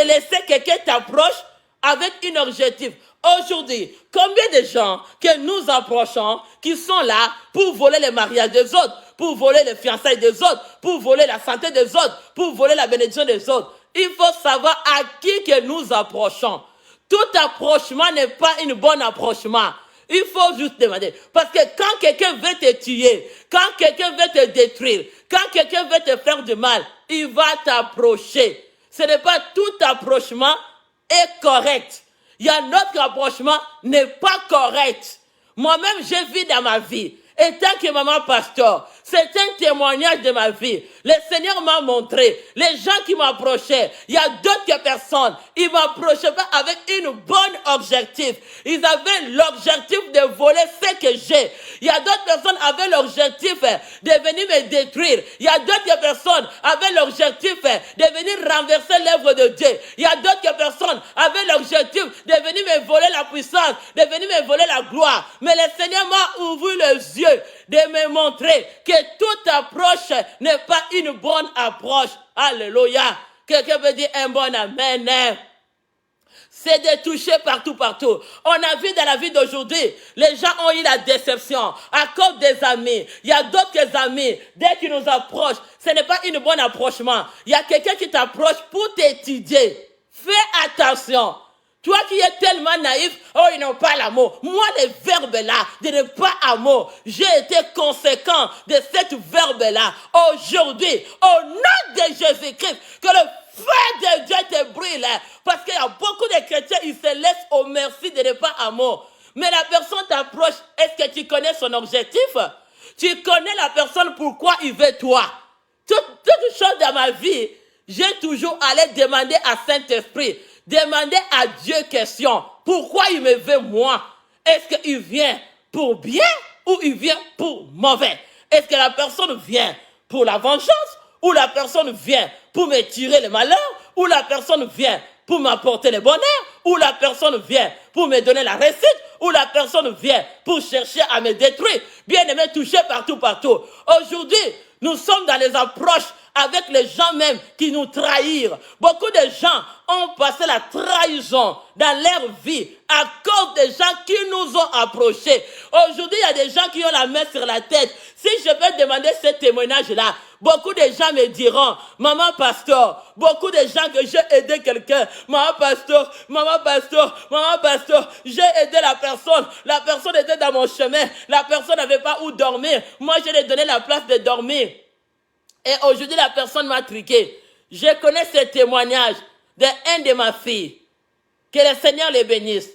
laisser quelqu'un t'approche avec un objectif. Aujourd'hui, combien de gens que nous approchons qui sont là pour voler les mariages des autres, pour voler les fiançailles des autres, pour voler la santé des autres, pour voler la bénédiction des autres. Il faut savoir à qui que nous approchons. Tout approchement n'est pas un bon approchement. Il faut juste demander. Parce que quand quelqu'un veut te tuer, quand quelqu'un veut te détruire, quand quelqu'un veut te faire du mal, il va t'approcher. Ce n'est pas tout approchement est correct. Il y a notre approchement n'est pas correct. Moi-même, j'ai vu dans ma vie, étant que maman pasteur, c'est un témoignage de ma vie. Le Seigneur m'a montré, les gens qui m'approchaient, il y a d'autres personnes, ils ne m'approchaient pas avec une bonne objectif. Ils avaient l'objectif de voler ce que j'ai. Il y a d'autres personnes qui avaient l'objectif de venir me détruire. Il y a d'autres personnes qui avaient l'objectif de venir renverser l'œuvre de Dieu. Il y a d'autres personnes qui avaient l'objectif de venir me voler la puissance, de venir me voler la gloire. Mais le Seigneur m'a ouvert les yeux de me montrer que toute approche n'est pas une bonne approche. Alléluia. Quelqu'un veut dire un bon amen. C'est de toucher partout. On a vu dans la vie d'aujourd'hui, les gens ont eu la déception à cause des amis. Il y a d'autres amis, dès qu'ils nous approchent, ce n'est pas un bon approchement. Il y a quelqu'un qui t'approche pour t'étudier. Fais attention. Toi qui es tellement naïf, ils n'ont pas l'amour. Moi, les verbes-là, de ne pas amour, j'ai été conséquent de cette verbe-là. Aujourd'hui, au nom de Jésus-Christ, que le feu de Dieu te brûle. Parce qu'il y a beaucoup de chrétiens, ils se laissent au merci de ne pas amour. Mais la personne t'approche, est-ce que tu connais son objectif? Tu connais la personne, pourquoi il veut toi? Toute chose dans ma vie, j'ai toujours allé demander à Saint-Esprit, demander à Dieu question. Pourquoi il me veut moi? Est-ce qu'il vient pour bien ou il vient pour mauvais? Est-ce que la personne vient pour la vengeance ou la personne vient pour me tirer le malheur ou la personne vient pour m'apporter le bonheur ou la personne vient pour me donner la réussite ou la personne vient pour chercher à me détruire? Bien-aimé, touché partout. Aujourd'hui, nous sommes dans les approches avec les gens même qui nous trahirent. Beaucoup de gens ont passé la trahison dans leur vie à cause des gens qui nous ont approchés. Aujourd'hui, il y a des gens qui ont la main sur la tête. Si je vais demander ce témoignage-là, beaucoup de gens me diront, maman pasteur, beaucoup de gens que j'ai aidé quelqu'un, maman pasteur, j'ai aidé la personne était dans mon chemin, la personne n'avait pas où dormir, moi je lui ai donné la place de dormir. Et aujourd'hui, la personne m'a triqué. Je connais ce témoignage d'un de ma fille. Que le Seigneur les bénisse.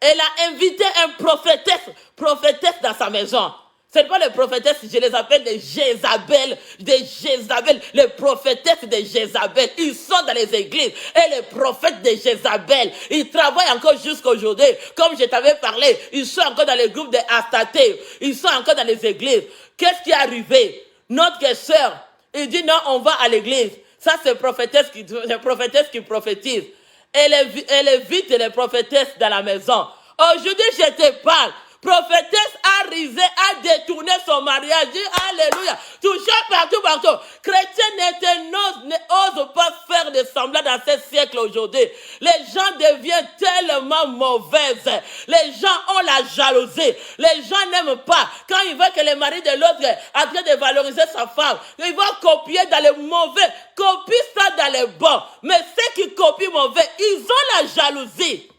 Elle a invité un prophétesse dans sa maison. Ce n'est pas les prophétesses, je les appelle des Jézabel, les prophétesses de Jézabel. Ils sont dans les églises. Et les prophètes de Jézabel, ils travaillent encore jusqu'à aujourd'hui. Comme je t'avais parlé, ils sont encore dans les groupes de Astaté. Ils sont encore dans les églises. Qu'est-ce qui est arrivé? Notre sœur, il dit non, on va à l'église. Ça, c'est prophétesse qui prophétise. Elle évite les prophétesses dans la maison. Aujourd'hui, je te parle. Prophétesse a a risé, a détourné son mariage. Dis alléluia. Touché partout, partout. Chrétien n'ose pas faire de semblant dans ce siècle aujourd'hui. Les gens deviennent tellement mauvaises. Les gens ont la jalousie. Les gens n'aiment pas. Quand ils voient que le mari de l'autre est en train de valoriser sa femme, ils vont copier dans les mauvais. Copie ça dans les bons. Mais ceux qui copient mauvais, ils ont la jalousie.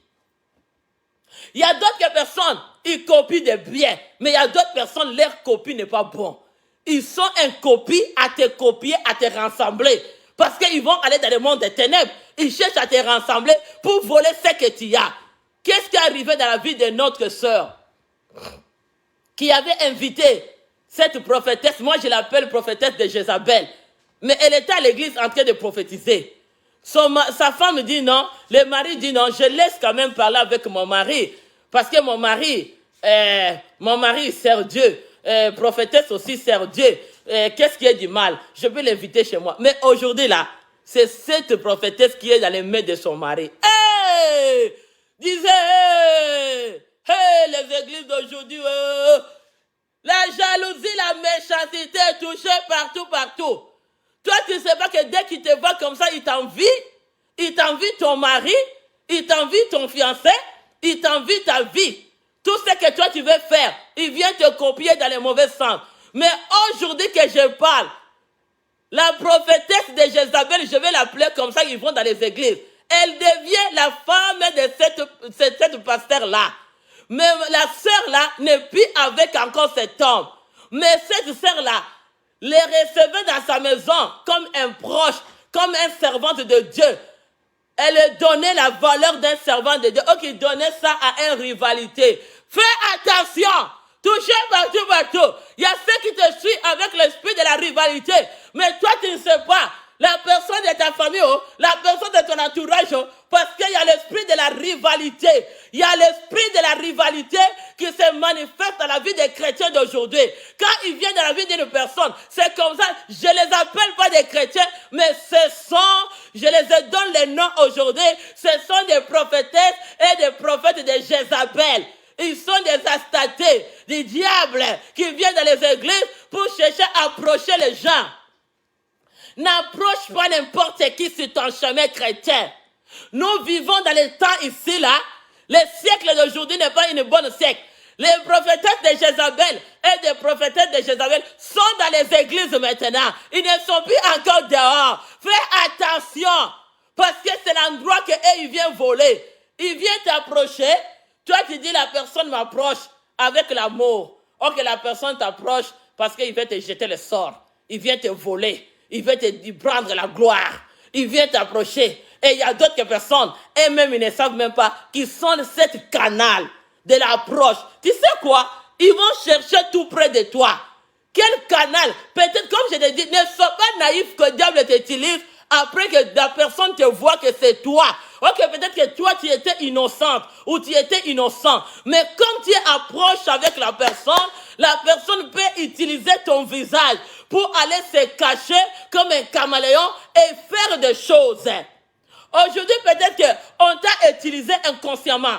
Il y a d'autres personnes, ils copient des biens. Mais il y a d'autres personnes, leur copie n'est pas bon. Ils sont un copie à te copier, à te rassembler. Parce qu'ils vont aller dans le monde des ténèbres. Ils cherchent à te rassembler pour voler ce que tu as. Qu'est-ce qui est arrivé dans la vie de notre sœur qui avait invité cette prophétesse? Moi, je l'appelle prophétesse de Jézabel. Mais elle était à l'église en train de prophétiser. Sa femme dit non, le mari dit non, je laisse quand même parler avec mon mari. Parce que mon mari sert Dieu. Prophétesse aussi sert Dieu. Qu'est-ce qui est du mal? Je peux l'inviter chez moi. Mais aujourd'hui là, c'est cette prophétesse qui est dans les mains de son mari. Hey! Disait, hey, les églises d'aujourd'hui, la jalousie, la méchanceté est touchée partout, partout. Toi, tu ne sais pas que dès qu'il te voit comme ça, il t'envie ton mari, il t'envie ton fiancé, il t'envie ta vie. Tout ce que toi tu veux faire, il vient te copier dans le mauvais sens. Mais aujourd'hui que je parle, la prophétesse de Jézabel, je vais l'appeler comme ça, ils vont dans les églises. Elle devient la femme de cette pasteur-là. Mais la sœur-là n'est plus avec encore cet homme. Mais cette sœur-là, les recevait dans sa maison comme un proche, comme un servante de Dieu. Elle donnait la valeur d'un servant de Dieu. Ok, donnait ça à une rivalité. Fais attention. Touché partout, partout. Il y a ceux qui te suivent avec l'esprit de la rivalité. Mais toi, tu ne sais pas. La personne de ta famille, la personne de ton entourage, parce qu'il y a l'esprit de la rivalité. Il y a l'esprit de la rivalité qui se manifeste dans la vie des chrétiens d'aujourd'hui. Quand ils viennent dans la vie d'une personne, c'est comme ça, je ne les appelle pas des chrétiens, mais je les donne les noms aujourd'hui, ce sont des prophétesses et des prophètes de Jézabel. Ils sont des astatés, des diables qui viennent dans les églises pour chercher à approcher les gens. N'approche pas n'importe qui sur ton chemin chrétien. Nous vivons dans les temps ici, là. Le siècle d'aujourd'hui n'est pas une bonne siècle. Les prophétesses de Jézabel et des prophétesses de Jézabel sont dans les églises maintenant. Ils ne sont plus encore dehors. Fais attention. Parce que c'est l'endroit qu'ils viennent voler. Ils viennent t'approcher. Toi, tu dis la personne m'approche avec l'amour. Or que la personne t'approche parce qu'il veut te jeter le sort. Il vient te voler. Il veut te prendre la gloire. Il vient t'approcher. Et il y a d'autres personnes, et même ils ne savent même pas, qui sont cette canal de l'approche. Tu sais quoi? Ils vont chercher tout près de toi. Quel canal? Peut-être, comme je l'ai dit, ne sois pas naïf que le diable t'utilise après que la personne te voit que c'est toi. Ok, peut-être que toi, tu étais innocente ou tu étais innocent. Mais quand tu approches avec la personne peut utiliser ton visage pour aller se cacher comme un caméléon et faire des choses. Aujourd'hui, peut-être qu'on t'a utilisé inconsciemment.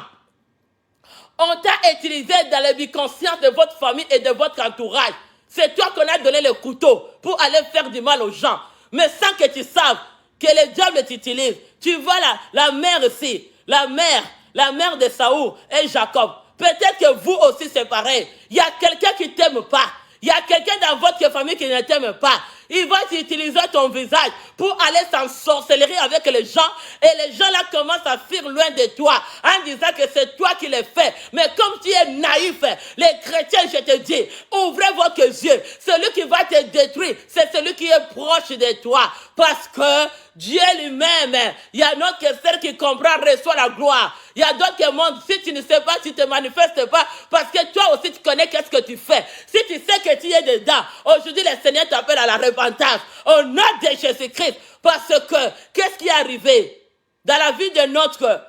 On t'a utilisé dans le biconscient de votre famille et de votre entourage. C'est toi qu'on a donné le couteau pour aller faire du mal aux gens. Mais sans que tu saches que le diable t'utilise. Tu vois la mère ici, la mère de Saoul et Jacob. Peut-être que vous aussi c'est pareil. Il y a quelqu'un qui ne t'aime pas. Il y a quelqu'un dans votre famille qui ne t'aime pas. Il va utiliser ton visage pour aller s'ensorcellerie avec les gens. Et les gens là commencent à fuir loin de toi en disant que c'est toi qui les fais. Mais comme tu es naïf, les chrétiens, je te dis, ouvrez votre yeux. Celui qui va te détruire, c'est celui qui est proche de toi. Parce que Dieu lui-même, il y a notre sœur qui comprend, reçoit la gloire. Il y a d'autres qui montrent, si tu ne sais pas, tu ne te manifestes pas, parce que toi aussi tu connais qu'est-ce que tu fais. Si tu sais que tu es dedans, aujourd'hui le Seigneur t'appelle à la repentance, au nom de Jésus-Christ, parce que, qu'est-ce qui est arrivé dans la vie de notre sœur?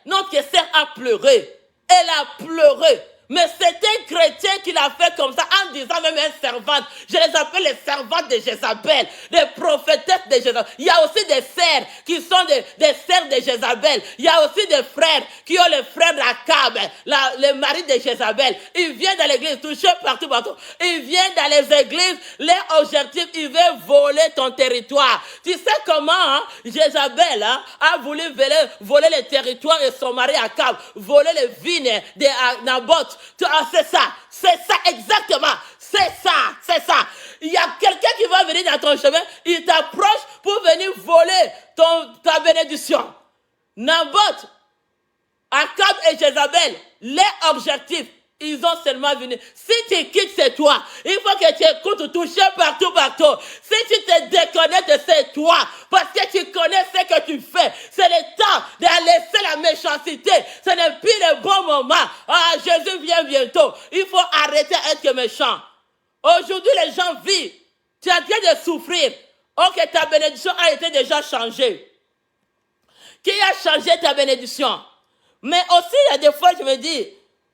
Notre sœur a pleuré, elle a pleuré, Mais c'était un chrétien qui l'a fait comme ça, en disant même une servante. Je les appelle les servantes de Jézabel, les prophétesses de Jézabel. Il y a aussi des sœurs qui sont des sœurs de Jézabel. Il y a aussi des frères qui ont le frère d'Akab, le mari de Jézabel. Ils viennent dans l'église, touchés partout, partout. Ils viennent dans les églises, leur objectif, ils veulent voler ton territoire. Tu sais comment Jézabel a voulu voler les territoires et son mari Akab, voler les vignes de Naboth. C'est ça exactement. C'est ça. Il y a quelqu'un qui va venir dans ton chemin, il t'approche pour venir voler ta bénédiction. Naboth, Akab et Jézabel, leur objectif, ils ont seulement venu. Si tu quittes, c'est toi. Il faut que tu écoutes, toucher partout. Si tu te déconnectes, c'est toi. Parce que tu connais ce que tu fais. C'est le temps de laisser la méchanceté. Ce n'est plus le bon moment. Jésus vient bientôt. Il faut arrêter d'être méchant. Aujourd'hui, les gens vivent. Tu es en train de souffrir. Ok, ta bénédiction a été déjà changée. Qui a changé ta bénédiction? Mais aussi, il y a des fois, je me dis,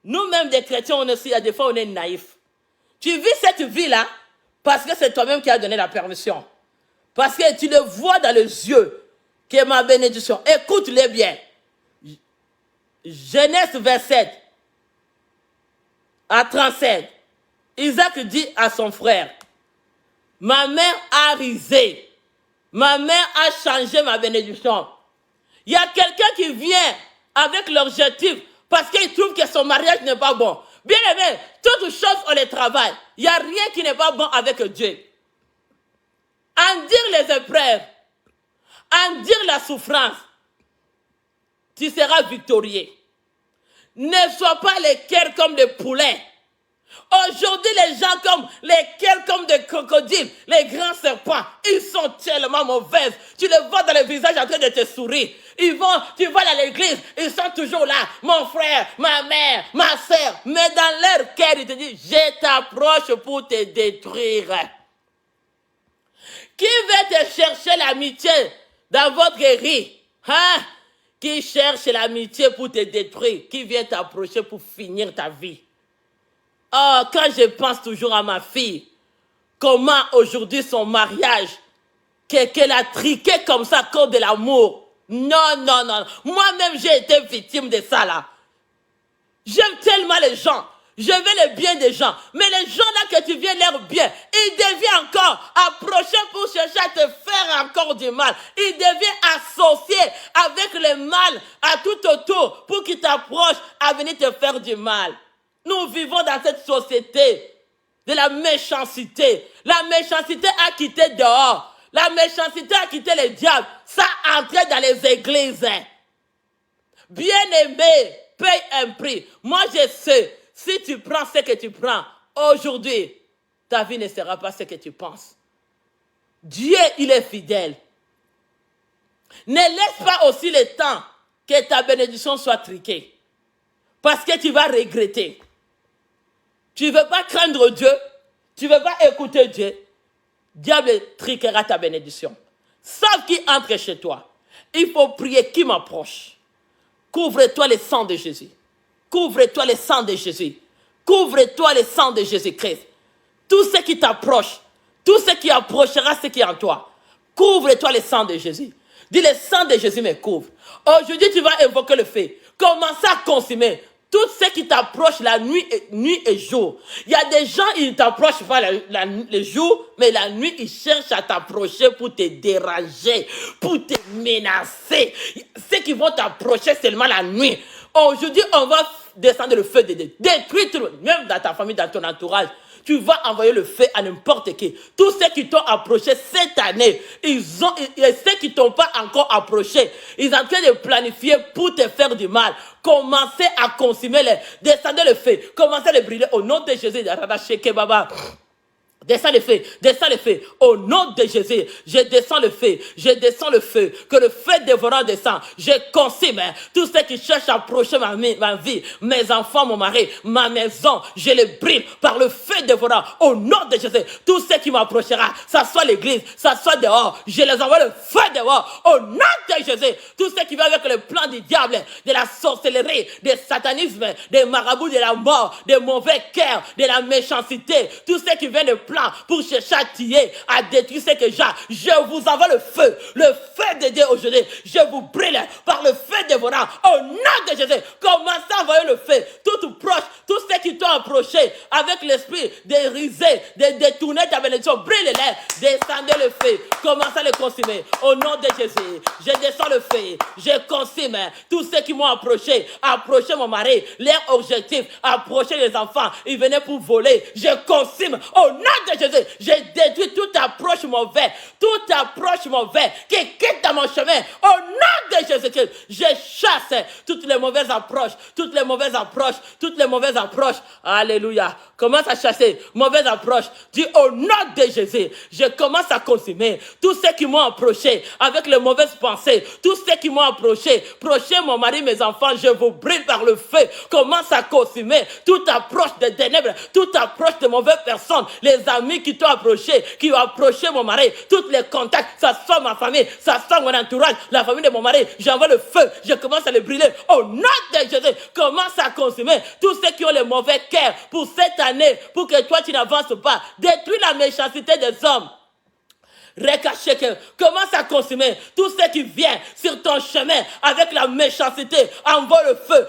nous-mêmes, des chrétiens, il y a des fois, on est naïfs. Tu vis cette vie-là parce que c'est toi-même qui as donné la permission. Parce que tu le vois dans les yeux que ma bénédiction. Écoute-les bien. Genèse 27 à 37. Isaac dit à son frère, ma mère a risé. Ma mère a changé ma bénédiction. Il y a quelqu'un qui vient avec l'objectif parce qu'il trouve que son mariage n'est pas bon. Bien aimé, toutes choses, on les travaille. Il n'y a rien qui n'est pas bon avec Dieu. En dire les épreuves, en dire la souffrance, tu seras victorieux. Ne sois pas les cœurs comme des poulets. Aujourd'hui, les gens comme les cœurs comme des crocodiles, les grands serpents, ils sont tellement mauvais. Tu les vois dans le visage en train de te sourire. Tu vas dans l'église, ils sont toujours là. Mon frère, ma mère, ma soeur. Mais dans leur cœur, ils te disent, je t'approche pour te détruire. Qui veut te chercher l'amitié dans votre riz? Qui cherche l'amitié pour te détruire? Qui vient t'approcher pour finir ta vie? Oh, quand je pense toujours à ma fille, comment aujourd'hui son mariage, qu'elle a triqué comme ça à cause de l'amour. Non. Moi-même, j'ai été victime de ça là. J'aime tellement les gens. Je veux le bien des gens. Mais les gens là que tu viens leur bien, ils deviennent encore approcher pour chercher à te faire encore du mal. Ils deviennent associés avec le mal à tout autour pour qu'ils t'approchent à venir te faire du mal. Nous vivons dans cette société de la méchanceté. La méchanceté a quitté dehors. La méchanceté a quitté les diables. Ça a entré dans les églises. Bien-aimé, paye un prix. Moi, je sais, si tu prends ce que tu prends aujourd'hui, ta vie ne sera pas ce que tu penses. Dieu, il est fidèle. Ne laisse pas aussi le temps que ta bénédiction soit triquée. Parce que tu vas regretter. Tu ne veux pas craindre Dieu. Tu ne veux pas écouter Dieu. Diable triquera ta bénédiction. Sauf qui entre chez toi. Il faut prier qui m'approche. Couvre-toi le sang de Jésus. Couvre-toi le sang de Jésus. Couvre-toi le sang de Jésus-Christ. Tout ce qui t'approche, tout ce qui approchera ce qui est en toi. Couvre-toi le sang de Jésus. Dis, le sang de Jésus me couvre. Aujourd'hui, tu vas évoquer le fait. Commence à consumer tout ce qui t'approche la nuit et jour. Il y a des gens, ils ne t'approchent pas le jour, mais la nuit, ils cherchent à t'approcher pour te déranger, pour te menacer. Ceux qui vont t'approcher seulement la nuit. Aujourd'hui, on va descendre le feu de détruire tout, même dans ta famille, dans ton entourage. Tu vas envoyer le feu à n'importe qui. Tous ceux qui t'ont approché cette année, et ceux qui ne t'ont pas encore approché, ils sont en train de planifier pour te faire du mal. Commencez à consumer descendez le feu. Commencez à le brûler au nom de Jésus. Descends le feu, au nom de Jésus, je descends le feu, que le feu dévorant descend, je consume tous ceux qui cherchent à approcher ma vie, mes enfants, mon mari, ma maison, je les brûle par le feu dévorant, au nom de Jésus, tous ceux qui m'approchera, ça soit l'église, ça soit dehors, je les envoie le feu dehors, au nom de Jésus, tous ceux qui viennent avec le plan du diable, de la sorcellerie, du satanisme, des marabouts de la mort, des mauvais cœurs, de la méchanceté, tous ceux qui viennent de pour chercher à tuer, à détruire ce que j'ai. Je vous envoie le feu de Dieu aujourd'hui. Je vous brûle par le feu dévorant. Au nom de Jésus, commencez à envoyer le feu. Tout proche, tous ceux qui t'ont approché avec l'esprit de riser, de détourner ta bénédiction, brûlez-les, descendez le feu. Commencez à le consumer. Au nom de Jésus, je descends le feu. Je consume tous ceux qui m'ont approché mon mari, leur objectif, approcher les enfants. Ils venaient pour voler. Je consume. Au nom de Jésus, j'ai détruit toute approche mauvaise qui quitte dans mon chemin. Au nom de Jésus-Christ, je chasse toutes les mauvaises approches. Alléluia. Commence à chasser mauvaises approches. Dis au nom de Jésus, je commence à consumer tous ceux qui m'ont approché avec les mauvaises pensées, tous ceux qui m'ont approché mon mari, mes enfants, je vous brûle par le feu. Commence à consumer toute approche de ténèbres, toute approche de mauvaises personnes, les amis qui t'ont approché, qui ont approché mon mari, tous les contacts, ça soit ma famille, ça soit mon entourage, la famille de mon mari, j'envoie le feu, je commence à les brûler. Au nom de Jésus, commence à consumer tous ceux qui ont les mauvais cœurs pour cette année, pour que toi tu n'avances pas. Détruis la méchanceté des hommes. Commence à consumer tout ce qui vient sur ton chemin avec la méchanceté. Envoie le feu.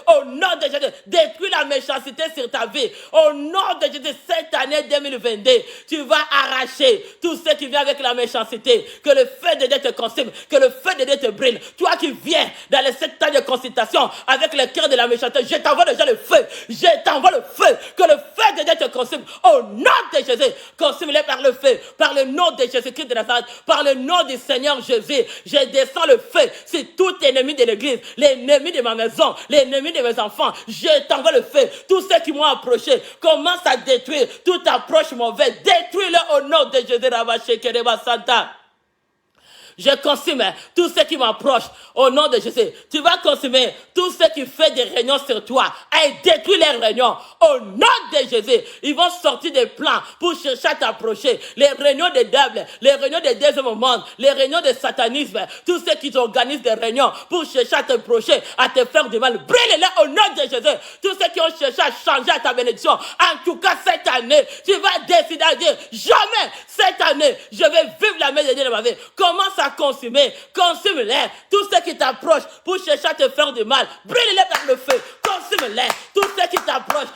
Au nom de Jésus, détruis la méchanceté sur ta vie. Au nom de Jésus, cette année 2022, tu vas arracher tout ce qui vient avec la méchanceté. Que le feu de Dieu te consume, que le feu de Dieu te brûle. Toi qui viens dans les 7 ans de consultation avec le cœur de la méchanceté, je t'envoie déjà le feu. Que le feu de Dieu te consume. Au nom de Jésus, consume-les par le feu, par le nom de Jésus-Christ de Nazareth, par le nom du Seigneur Jésus, je descends le feu sur tout ennemi de l'église, l'ennemi de ma maison, l'ennemi de mes enfants, je t'envoie le feu. Tous ceux qui m'ont approché, commence à détruire toute approche mauvaise, détruis-le au nom de Jésus. Rabba Santa. Je consume tout ce qui m'approche au nom de Jésus. Tu vas consumer tout ce qui fait des réunions sur toi et détruire les réunions au nom de Jésus. Ils vont sortir des plans pour chercher à t'approcher. Les réunions des diables, les réunions des deuxième monde, les réunions de satanisme, tous ceux qui organisent des réunions pour chercher à t'approcher, à te faire du mal. Brûle-les au nom de Jésus. Tous ceux qui ont cherché à changer à ta bénédiction. En tout cas, cette année, tu vas décider à dire, jamais cette année, je vais vivre la main de Dieu dans ma vie. Commence à consumer, consume-les. Tous ceux qui t'approchent pour chercher à te faire du mal, brûle-les par le feu, consume-les. Tous ceux qui t'approchent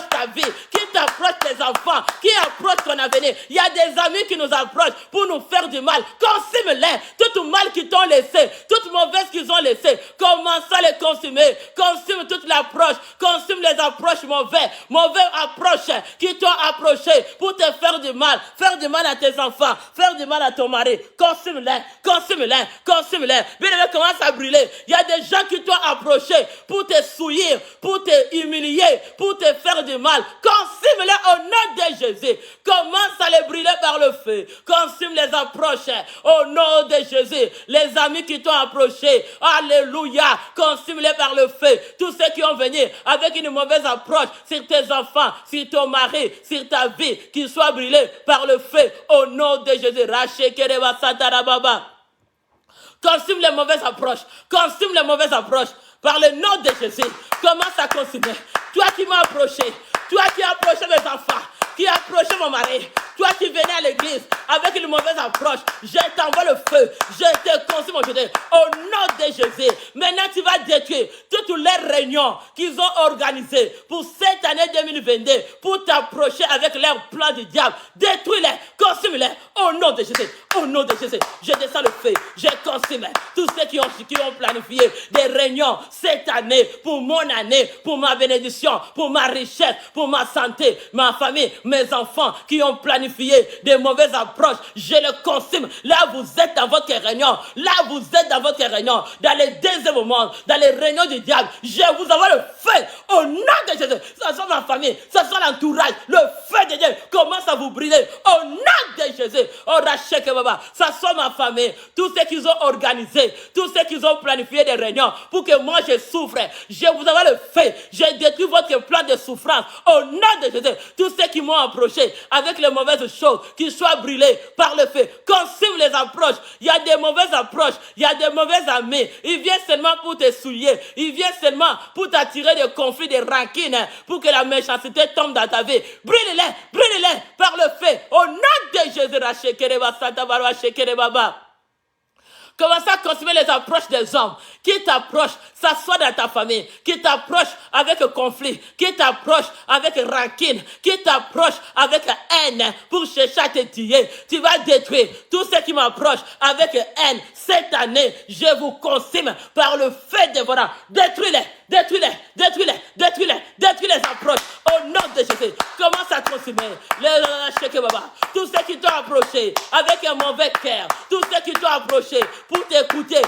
ta vie, qui t'approchent tes enfants, qui approchent ton avenir. Il y a des amis qui nous approchent pour nous faire du mal. Consume-les. Tout mal qu'ils t'ont laissé, toute mauvaise qu'ils ont laissé, commence à les consumer. Consume toute l'approche, consume les approches mauvaises approches qui t'ont approché pour te faire du mal à tes enfants, faire du mal à ton mari. Consume-les. Bien, commence à brûler. Il y a des gens qui t'ont approché pour te souiller, pour te humilier, pour te faire du mal. Consume-les au nom de Jésus. Commence à les brûler par le feu. Consume les approches au nom de Jésus. Les amis qui t'ont approché, alléluia, consume-les par le feu. Tous ceux qui ont venu avec une mauvaise approche sur tes enfants, sur ton mari, sur ta vie, qu'ils soient brûlés par le feu au nom de Jésus. Consume les mauvaises approches. Par le nom de Jésus, commence à consumer. Toi qui m'as approché, toi qui as approché mes enfants, qui a approché mon mari, toi qui venais à l'église avec une mauvaise approche, je t'envoie le feu, je te consume aujourd'hui au nom de Jésus. Maintenant tu vas détruire toutes les réunions qu'ils ont organisées pour cette année 2022 pour t'approcher avec leur plan du diable. Détruis-les, consume-les au nom de Jésus. Au nom de Jésus, je descends le feu, je consume tous ceux qui ont planifié des réunions cette année, pour mon année, pour ma bénédiction, pour ma richesse, pour ma santé, ma famille, mes enfants qui ont planifié planifié des mauvaises approches, je le consume. Là, vous êtes dans votre réunion. Là, vous êtes dans votre réunion. Dans les deuxièmes mondes, dans les réunions du diable, je vous envoie le feu au nom de Jésus. Ça soit ma famille, ça soit l'entourage. Le feu de Dieu commence à vous brûler au nom de Jésus. Oh, Rachel Baba, ça soit ma famille. Tous ceux qui ont organisé, tous ceux qui ont planifié des réunions pour que moi je souffre, je vous envoie le feu. Je détruis votre plan de souffrance au nom de Jésus. Tous ceux qui m'ont approché avec les mauvaises choses, qu'ils soient brûlés par le feu. Consume les approches. Il y a des mauvaises approches, il y a des mauvais amis. Ils viennent seulement pour te souiller. Ils viennent seulement pour t'attirer des conflits, des rancines, pour que la méchanceté tombe dans ta vie. Brûlez-les par le feu. Au nom de Jésus, Rachekereba Santa Barba Shekerebaba. Commencez à consommer les approches des hommes qui t'approchent, s'assoient dans ta famille, qui t'approchent avec conflit, qui t'approchent avec rancune, qui t'approchent avec haine pour chercher à te tuer. Tu vas détruire tous ceux qui m'approchent avec haine. Cette année, je vous consume par le feu dévorant. Détruis-les, détruis-les, détruis-les, détruis-les, détruis les approches. Au nom de Jésus, commence à consumer tous ceux qui t'ont approché avec un mauvais cœur, tous ceux qui t'ont approché pour t'écouter,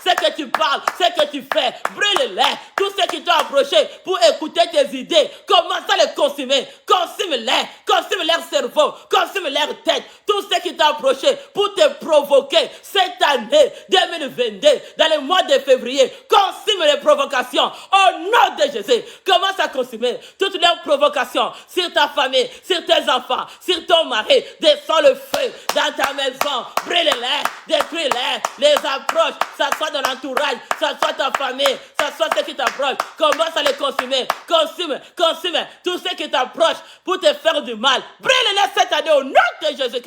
ce que tu parles, ce que tu fais, brûle-les. Tous ceux qui t'ont approché pour écouter tes idées, commence à les consumer, consume leur cerveau, consume leur tête. Tous ceux qui t'ont approché pour te provoquer cette année 2022, dans le mois de février, consume les provocations au nom de Jésus. Commence à consumer toutes leurs provocations sur ta famille, sur tes enfants, sur ton mari. Descends le feu dans ta maison, brûle-les, détruis-les, les approches, ça soit dans l'entourage, ça soit ta famille, ça soit ceux qui t'approchent. Commence à les consumer, consume tous ceux qui t'approchent pour te faire du mal. Brûle-les cette année au nom de Jésus.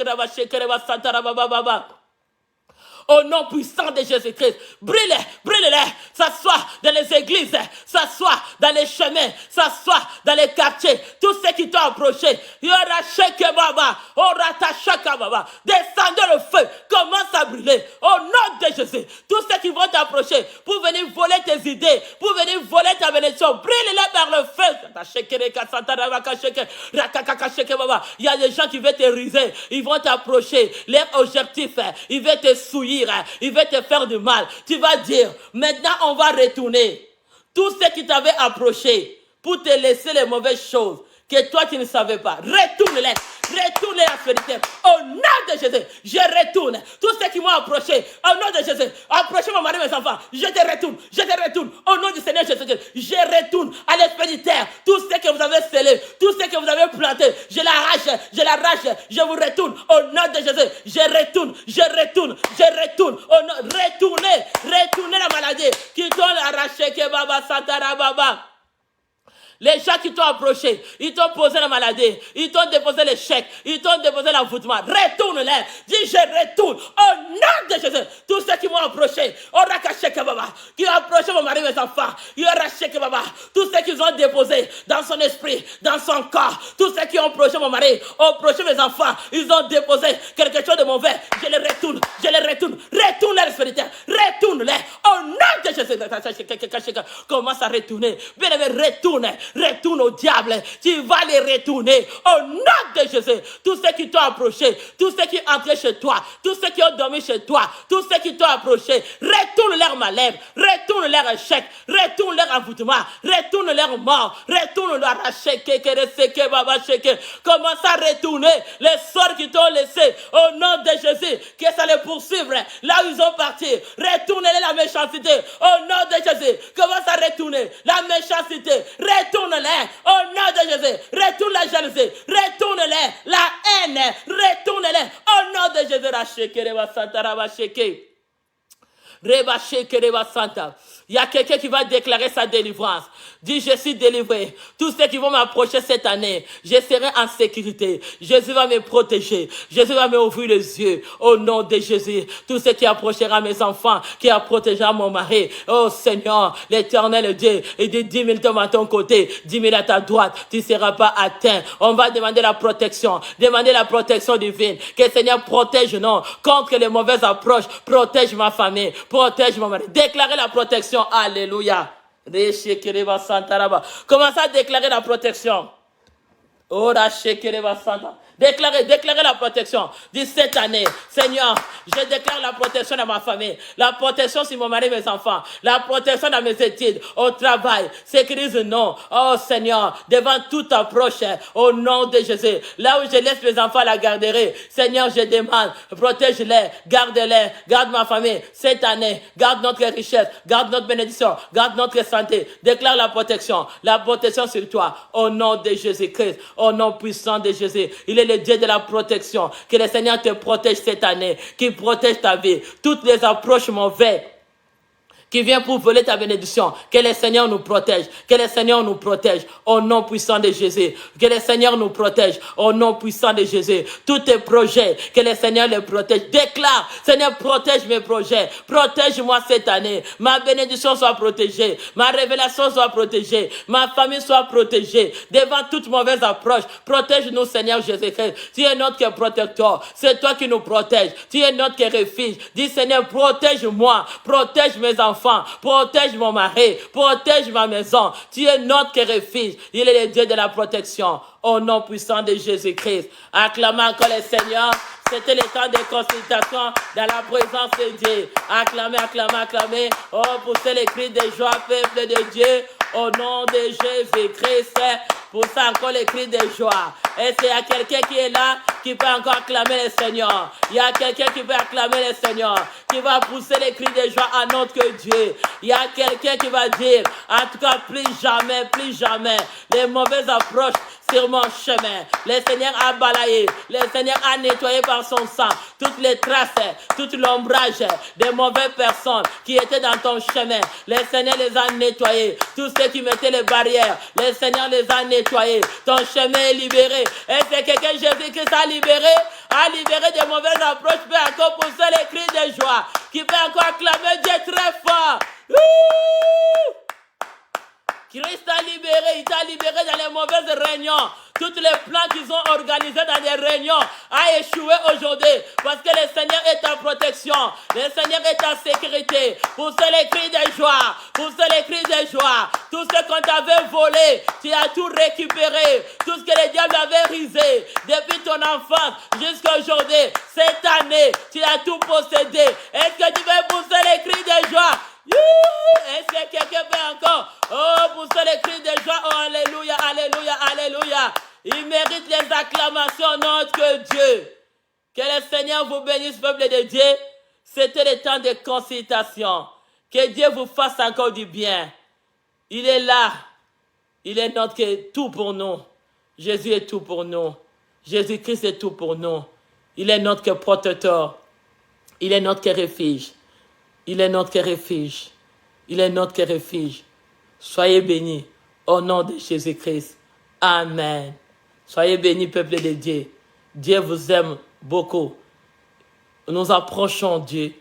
Au nom puissant de Jésus-Christ, brûlez-les, s'assoient dans les églises, s'assoient dans les chemins, s'assoient dans les quartiers, tous ceux qui t'ont approché, descendez le feu, commence à brûler, au nom de Jésus, tous ceux qui vont t'approcher pour venir voler tes idées, pour venir voler ta bénédiction, brûlez-les par le feu. Il y a des gens qui veulent te ruser, ils vont t'approcher, leur objectif, ils veulent te souiller, il veut te faire du mal. Tu vas dire, maintenant on va retourner. Tous ceux qui t'avaient approché pour te laisser les mauvaises choses que toi tu ne savais pas, retourne-les la vérité. Au nom de Jésus, je retourne. Tous ceux qui m'ont approché, au nom de Jésus, approchez mon mari, mes enfants, je te retourne. Au nom du Seigneur Jésus-Christ, je retourne à l'espéditaire. Tous ceux que vous avez scellés, tous ceux que vous avez plantés, je l'arrache, je vous retourne. Au nom de Jésus, je retourne. Au nom, retournez la maladie qui t'ont arraché, que Baba Santara Baba. Les gens qui t'ont approché, ils t'ont posé la maladie, ils t'ont déposé les chèques, ils t'ont déposé l'envoûtement. Retourne-les. Dis, je retourne. Au nom de Jésus. Tous ceux qui m'ont approché, qui ont approché mon mari, mes enfants, tous ceux qui ont déposé dans son esprit, dans son corps, tous ceux qui ont approché mon mari, ont approché mes enfants, ils ont déposé quelque chose de mauvais. Je les retourne. Retourne-les, spirituel. Retourne-les. Au nom de Jésus. Commence à retourner. Bien aimé, retourne au diable, tu vas les retourner au nom de Jésus. Tous ceux qui t'ont approché, tous ceux qui entraient chez toi, tous ceux qui ont dormi chez toi, tous ceux qui t'ont approché, retourne leur malheur, retourne leur échec, retourne leur envoûtement, retourne leur mort, retourne leur arraché. Commence à retourner les sorts qui t'ont laissé au nom de Jésus, que ça les poursuive là où ils ont parti. Retournez la méchanceté au nom de Jésus. Commence à retourner la méchanceté. Retourne-les au nom de Jésus. Retourne la jalousie. Retourne-les la haine. Retourne-les au nom de Jésus. Il y a quelqu'un qui va déclarer sa délivrance. Dis, je suis délivré. Tous ceux qui vont m'approcher cette année, je serai en sécurité. Jésus va me protéger. Jésus va m'ouvrir les yeux. Au nom de Jésus. Tous ceux qui approcheront mes enfants, qui approcheront mon mari. Oh Seigneur, l'Éternel Dieu, il dit 10 000 hommes à ton côté, 10 000 à ta droite. Tu ne seras pas atteint. On va demander la protection divine. Que le Seigneur protège nous contre les mauvaises approches. Protège ma famille. Protège mon mari. Déclarez la protection. Alléluia. Commencez à déclarer la protection. Déclarez la protection. Dis cette année, Seigneur, je déclare la protection dans ma famille, la protection sur mon mari et mes enfants, la protection dans mes études, au travail. Sécurise non. Oh Seigneur, devant toute approche, au nom de Jésus. Là où je laisse mes enfants à la garderie, Seigneur, je demande, protège-les, garde-les, garde ma famille. Cette année, garde notre richesse, garde notre bénédiction, garde notre santé. Déclare la protection sur toi, au nom de Jésus-Christ, au nom puissant de Jésus. Il est le Dieu de la protection. Que le Seigneur te protège cette année, qu'il protège ta vie. Toutes les approches mauvaises qui vient pour voler ta bénédiction. Que le Seigneur nous protège. Que le Seigneur nous protège. Au nom puissant de Jésus. Que le Seigneur nous protège. Au nom puissant de Jésus. Tous tes projets, que le Seigneur les protège. Déclare, Seigneur, protège mes projets. Protège-moi cette année. Ma bénédiction soit protégée. Ma révélation soit protégée. Ma famille soit protégée. Devant toute mauvaise approche, protège-nous, Seigneur Jésus-Christ. Tu es notre protecteur. C'est toi qui nous protèges. Tu es notre refuge. Dis, Seigneur, protège-moi. Protège mes enfants. Protège mon mari, protège ma maison. Tu es notre refuge. Il est le Dieu de la protection. Au nom puissant de Jésus-Christ. Acclamons encore le Seigneur. C'était le temps de consultation dans la présence de Dieu. Acclamez, acclamez, acclamez. Oh, poussez les cris de joie, peuple de Dieu. Au nom de Jésus-Christ. Poussez encore les cris de joie. Et s'il y a quelqu'un qui est là, qui peut encore acclamer le Seigneur. Il y a quelqu'un qui peut acclamer le Seigneur. Qui va pousser les cris de joie à notre Dieu. Il y a quelqu'un qui va dire, en tout cas, plus jamais, les mauvaises approches sur mon chemin. Le Seigneur a balayé, le Seigneur a nettoyé par son sang toutes les traces, tout l'ombrage des mauvaises personnes qui étaient dans ton chemin. Le Seigneur les a nettoyés. Tous ceux qui mettaient les barrières, le Seigneur les a nettoyés. Ton chemin est libéré. Et c'est quelqu'un, Jésus-Christ a libéré des mauvaises approches, peut encore pousser les cris de joie, qui peut encore acclamer Dieu très fort. Christ t'a libéré, il t'a libéré dans les mauvaises réunions. Tous les plans qu'ils ont organisés dans des réunions a échoué aujourd'hui. Parce que le Seigneur est ta protection. Le Seigneur est ta sécurité. Poussez les cris de joie. Poussez les cris de joie. Tout ce qu'on t'avait volé, tu as tout récupéré. Tout ce que le diable avait risé depuis ton enfance jusqu'à aujourd'hui. Cette année, tu as tout possédé. Est-ce que tu veux pousser les cris de joie? Est-ce que quelqu'un peut encore pousser les cris de joie? Oh, alléluia, alléluia, alléluia. Il mérite les acclamations, notre Dieu. Que le Seigneur vous bénisse, peuple de Dieu. C'était le temps de consultation. Que Dieu vous fasse encore du bien. Il est là. Il est notre tout pour nous. Jésus est tout pour nous. Jésus-Christ est tout pour nous. Il est notre protecteur. Il est notre refuge. Il est notre refuge. Il est notre refuge. Soyez bénis au nom de Jésus-Christ. Amen. Soyez bénis, peuple de Dieu. Dieu vous aime beaucoup. Nous approchons Dieu.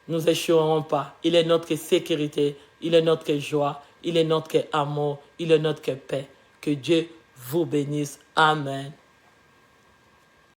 Nous n'échouerons pas. Il est notre sécurité. Il est notre joie. Il est notre amour. Il est notre paix. Que Dieu vous bénisse. Amen.